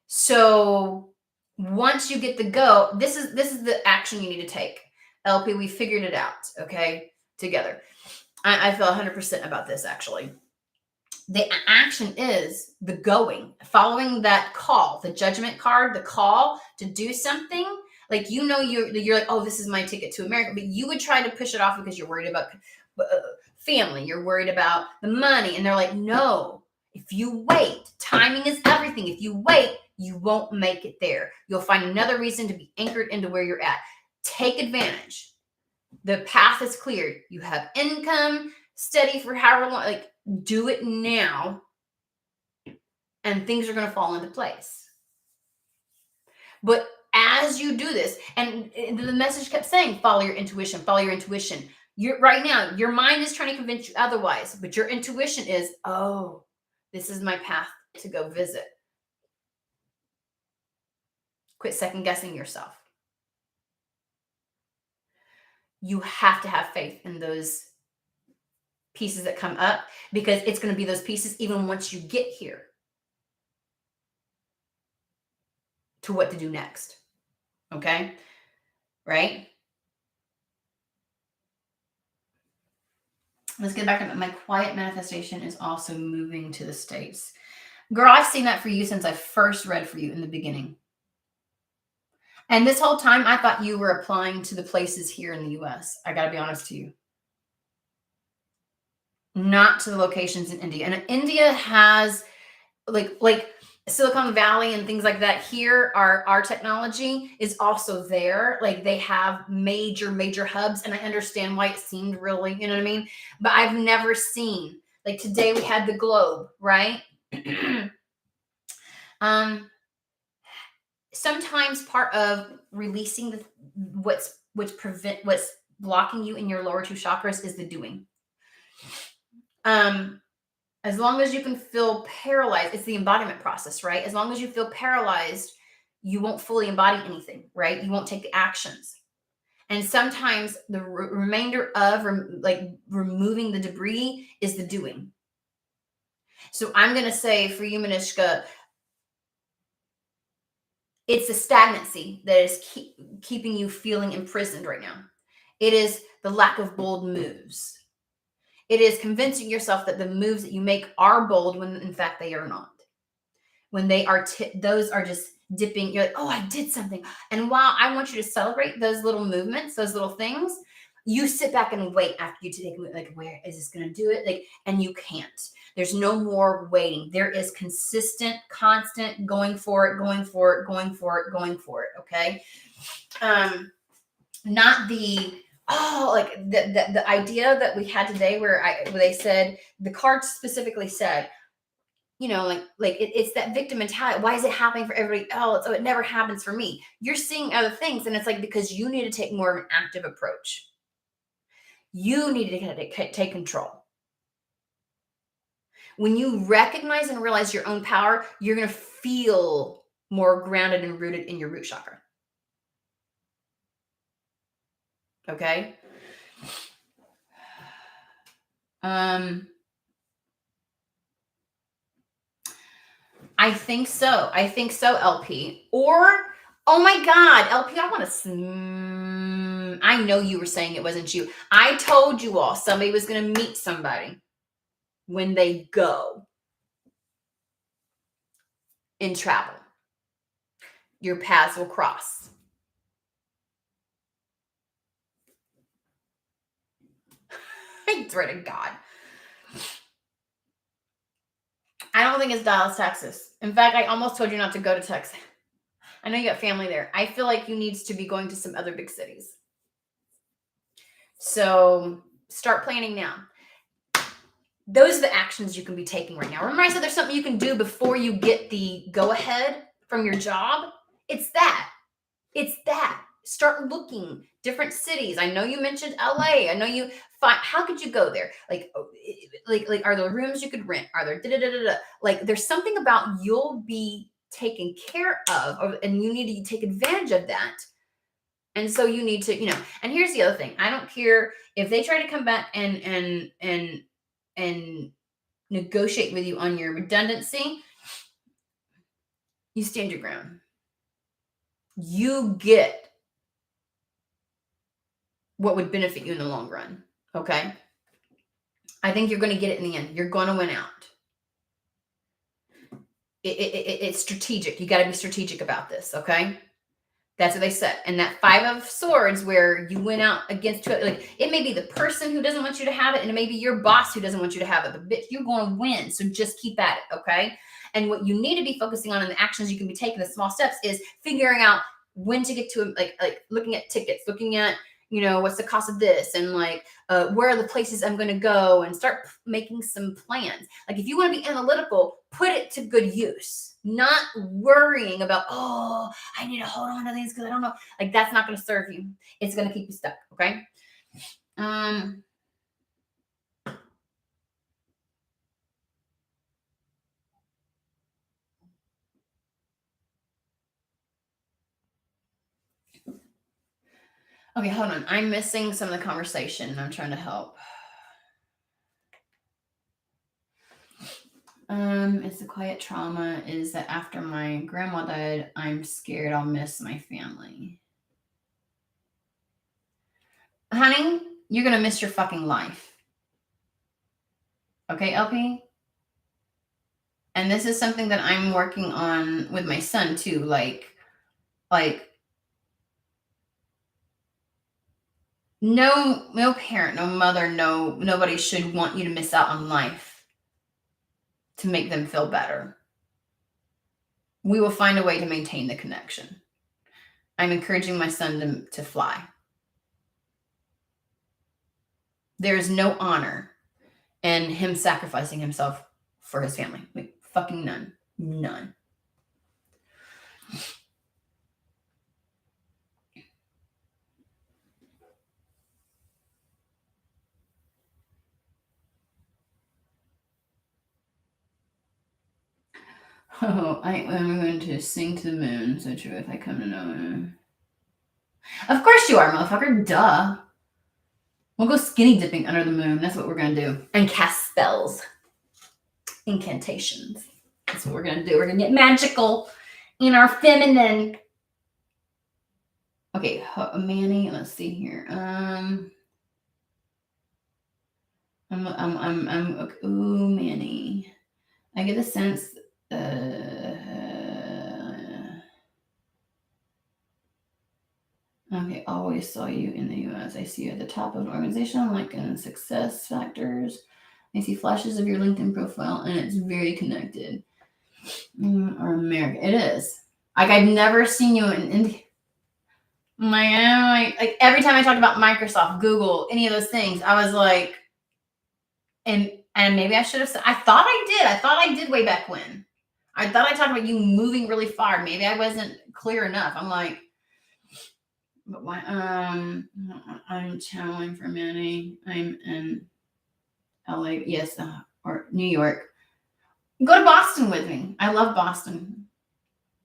So once you get the go, this is the action you need to take. LP, we figured it out, okay, together. I feel 100% about this, actually. The action is the going, following that call, the judgment card, the call to do something. Like, you're like, oh, this is my ticket to America. But you would try to push it off because you're worried about family. You're worried about the money. And they're like, no, if you wait, timing is everything. If you wait, you won't make it there. You'll find another reason to be anchored into where you're at. Take advantage. The path is cleared. You have income steady for however long. Like, do it now, and things are going to fall into place. But as you do this, and the message kept saying, follow your intuition, follow your intuition. Right now, your mind is trying to convince you otherwise, but your intuition is, oh, this is my path to go visit. Quit second guessing yourself. You have to have faith in those pieces that come up, because it's going to be those pieces even once you get here to what to do next. Okay? Right? Let's get back to my quiet manifestation is also moving to the States. Girl, I've seen that for you since I first read for you in the beginning. And this whole time, I thought you were applying to the places here in the US. I got to be honest to you. Not to the locations in India. And India has like Silicon Valley and things like that. Here, our technology is also there. Like they have major hubs, and I understand why it seemed really, you know what I mean? But I've never seen, like today we had the globe, right? Sometimes part of releasing what's blocking you in your lower two chakras is the doing. As long as you can feel paralyzed, it's the embodiment process, right? As long as you feel paralyzed, you won't fully embody anything, right? You won't take the actions. And sometimes the remainder of removing the debris is the doing. So I'm going to say for you, Manishka, it's the stagnancy that is keeping you feeling imprisoned right now. It is the lack of bold moves. It is convincing yourself that the moves that you make are bold when in fact they are not. When they are, those are just dipping. You're like, oh, I did something. And while I want you to celebrate those little movements, those little things, you sit back and wait after you take, like, where is this going to do it? Like, and you can't. There's no more waiting. There is consistent, constant going for it, going for it, going for it, going for it. Okay. Not the, like the idea that we had today where they said, the card specifically said, you know, it's that victim mentality. Why is it happening for everybody else? Oh, it never happens for me. You're seeing other things. And it's like, because you need to take more of an active approach. You need to take control. When you recognize and realize your own power, you're going to feel more grounded and rooted in your root chakra. Okay. I think so. LP. Or, oh my God, LP, I want to. I know you were saying it wasn't you. I told you all somebody was going to meet somebody when they go in travel. Your paths will cross. I swear to God. I don't think it's Dallas, Texas. In fact, I almost told you not to go to Texas. I know you got family there. I feel like you need to be going to some other big cities. So start planning now. Those are the actions you can be taking right now. Remember I said there's something you can do before you get the go-ahead from your job? It's that. Start looking different cities. I know you mentioned LA. I know you find, how could you go there? Like are there rooms you could rent? Are there like there's something about you'll be taken care of, and you need to take advantage of that. And so you need to, and here's the other thing. I don't care if they try to come back and negotiate with you on your redundancy. You stand your ground. You get what would benefit you in the long run. Okay. I think you're going to get it in the end. You're going to win out. It's strategic. You got to be strategic about this. Okay. That's what they said. And that 5 of Swords, where you went out against, like, it may be the person who doesn't want you to have it, and it may be your boss who doesn't want you to have it, but bitch, you're going to win. So just keep at it. Okay. And what you need to be focusing on in the actions you can be taking, the small steps, is figuring out when to get to, like looking at tickets, looking at, what's the cost of this, and where are the places I'm going to go, and start making some plans. Like, if you want to be analytical, put it to good use, not worrying about, oh, I need to hold on to these because I don't know. Like, that's not going to serve you. It's going to keep you stuck. Okay. Okay, hold on. I'm missing some of the conversation. I'm trying to help. It's the quiet trauma is that after my grandma died, I'm scared I'll miss my family. Honey, you're going to miss your fucking life. Okay, LP? And this is something that I'm working on with my son too. Like no parent, no mother, nobody should want you to miss out on life to make them feel better. We will find a way to maintain the connection. I'm encouraging my son to fly. There is no honor in him sacrificing himself for his family. Like, fucking none. None. Oh, I am going to sing to the moon. So true if I come to know. Of course you are, motherfucker. Duh. We'll go skinny dipping under the moon. That's what we're going to do. And cast spells. Incantations. That's what we're going to do. We're going to get magical in our feminine. Okay, Manny, let's see here. Ooh, Manny. I get a sense. Okay, always saw you in the U.S. I see you at the top of an organization, like in success factors. I see flashes of your LinkedIn profile, and it's very connected. Or America, it is. Like I've never seen you in India. Like every time I talked about Microsoft, Google, any of those things, I was like, and maybe I should have said. I thought I did way back when. I thought I talked about you moving really far. Maybe I wasn't clear enough. I'm like. But why? I'm channeling for Manny. I'm in LA. Yes, or New York. Go to Boston with me. I love Boston.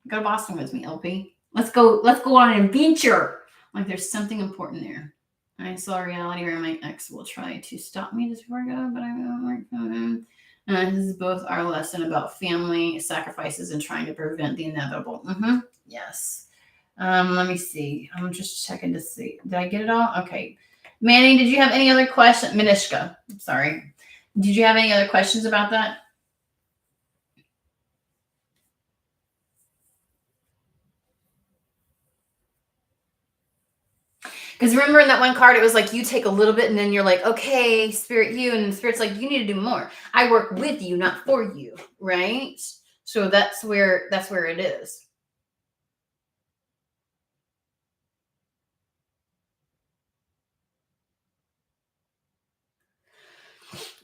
Go to Boston with me, LP. Let's go on an adventure. Like there's something important there. I saw a reality where my ex will try to stop me just before I go, but I won't work for him. This is both our lesson about family sacrifices and trying to prevent the inevitable. Yes. Let me see. I'm just checking to see. Did I get it all? Okay. Manny, did you have any other questions? Minishka, sorry. Did you have any other questions about that? Because remember in that one card, it was like you take a little bit and then you're like, okay, Spirit, you. And Spirit's like, you need to do more. I work with you, not for you. Right? So that's where it is.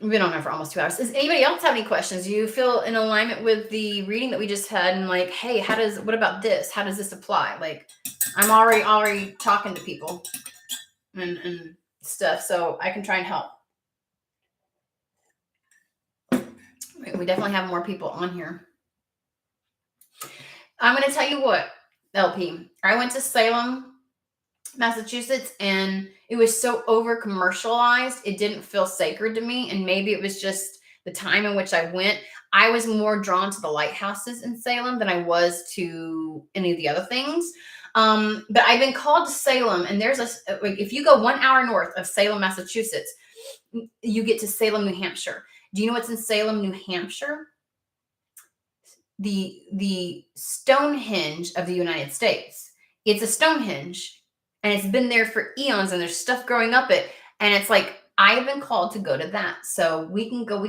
We've been on here for almost 2 hours. Does anybody else have any questions? Do you feel in alignment with the reading that we just had? And like, hey, what about this? How does this apply? Like, I'm already talking to people and stuff, so I can try and help. We definitely have more people on here. I'm going to tell you what, LP. I went to Salem, Massachusetts, and it was so over commercialized. It didn't feel sacred to me. And maybe it was just the time in which I went. I was more drawn to the lighthouses in Salem than I was to any of the other things. But I've been called to Salem, and there's if you go 1 hour north of Salem, Massachusetts, you get to Salem, New Hampshire. Do you know what's in Salem, New Hampshire? The Stonehenge of the United States. It's a Stonehenge, and it's been there for eons, and there's stuff growing up it. And it's like, I have been called to go to that. So we go,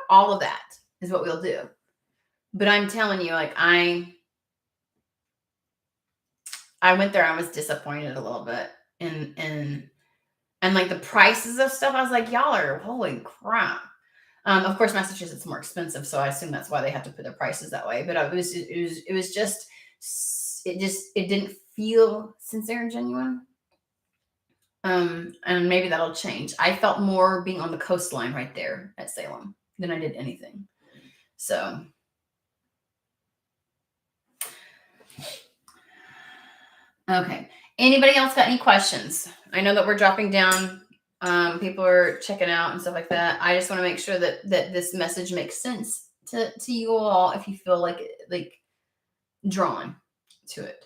all of that is what we'll do. But I'm telling you, like, I went there, I was disappointed a little bit. And like the prices of stuff, I was like, y'all are holy crap. Of course, Massachusetts is more expensive, so I assume that's why they have to put their prices that way. But it didn't feel sincere and genuine. And maybe that'll change. I felt more being on the coastline right there at Salem than I did anything. So, okay. Anybody else got any questions? I know that we're dropping down. People are checking out and stuff like that. I just want to make sure that this message makes sense to you all if you feel like drawn to it.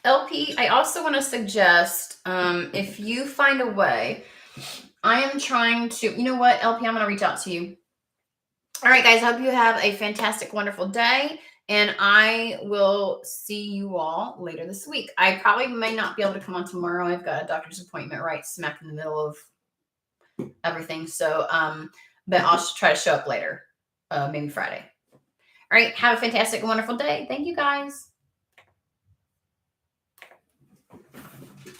LP, I also want to suggest if you find a way, I am trying to, you know what, LP, I'm going to reach out to you. All right, guys, I hope you have a fantastic, wonderful day. And I will see you all later this week. I probably may not be able to come on tomorrow. I've got a doctor's appointment right smack in the middle of everything. So, but I'll try to show up later, maybe Friday. All right, have a fantastic, wonderful day. Thank you, guys.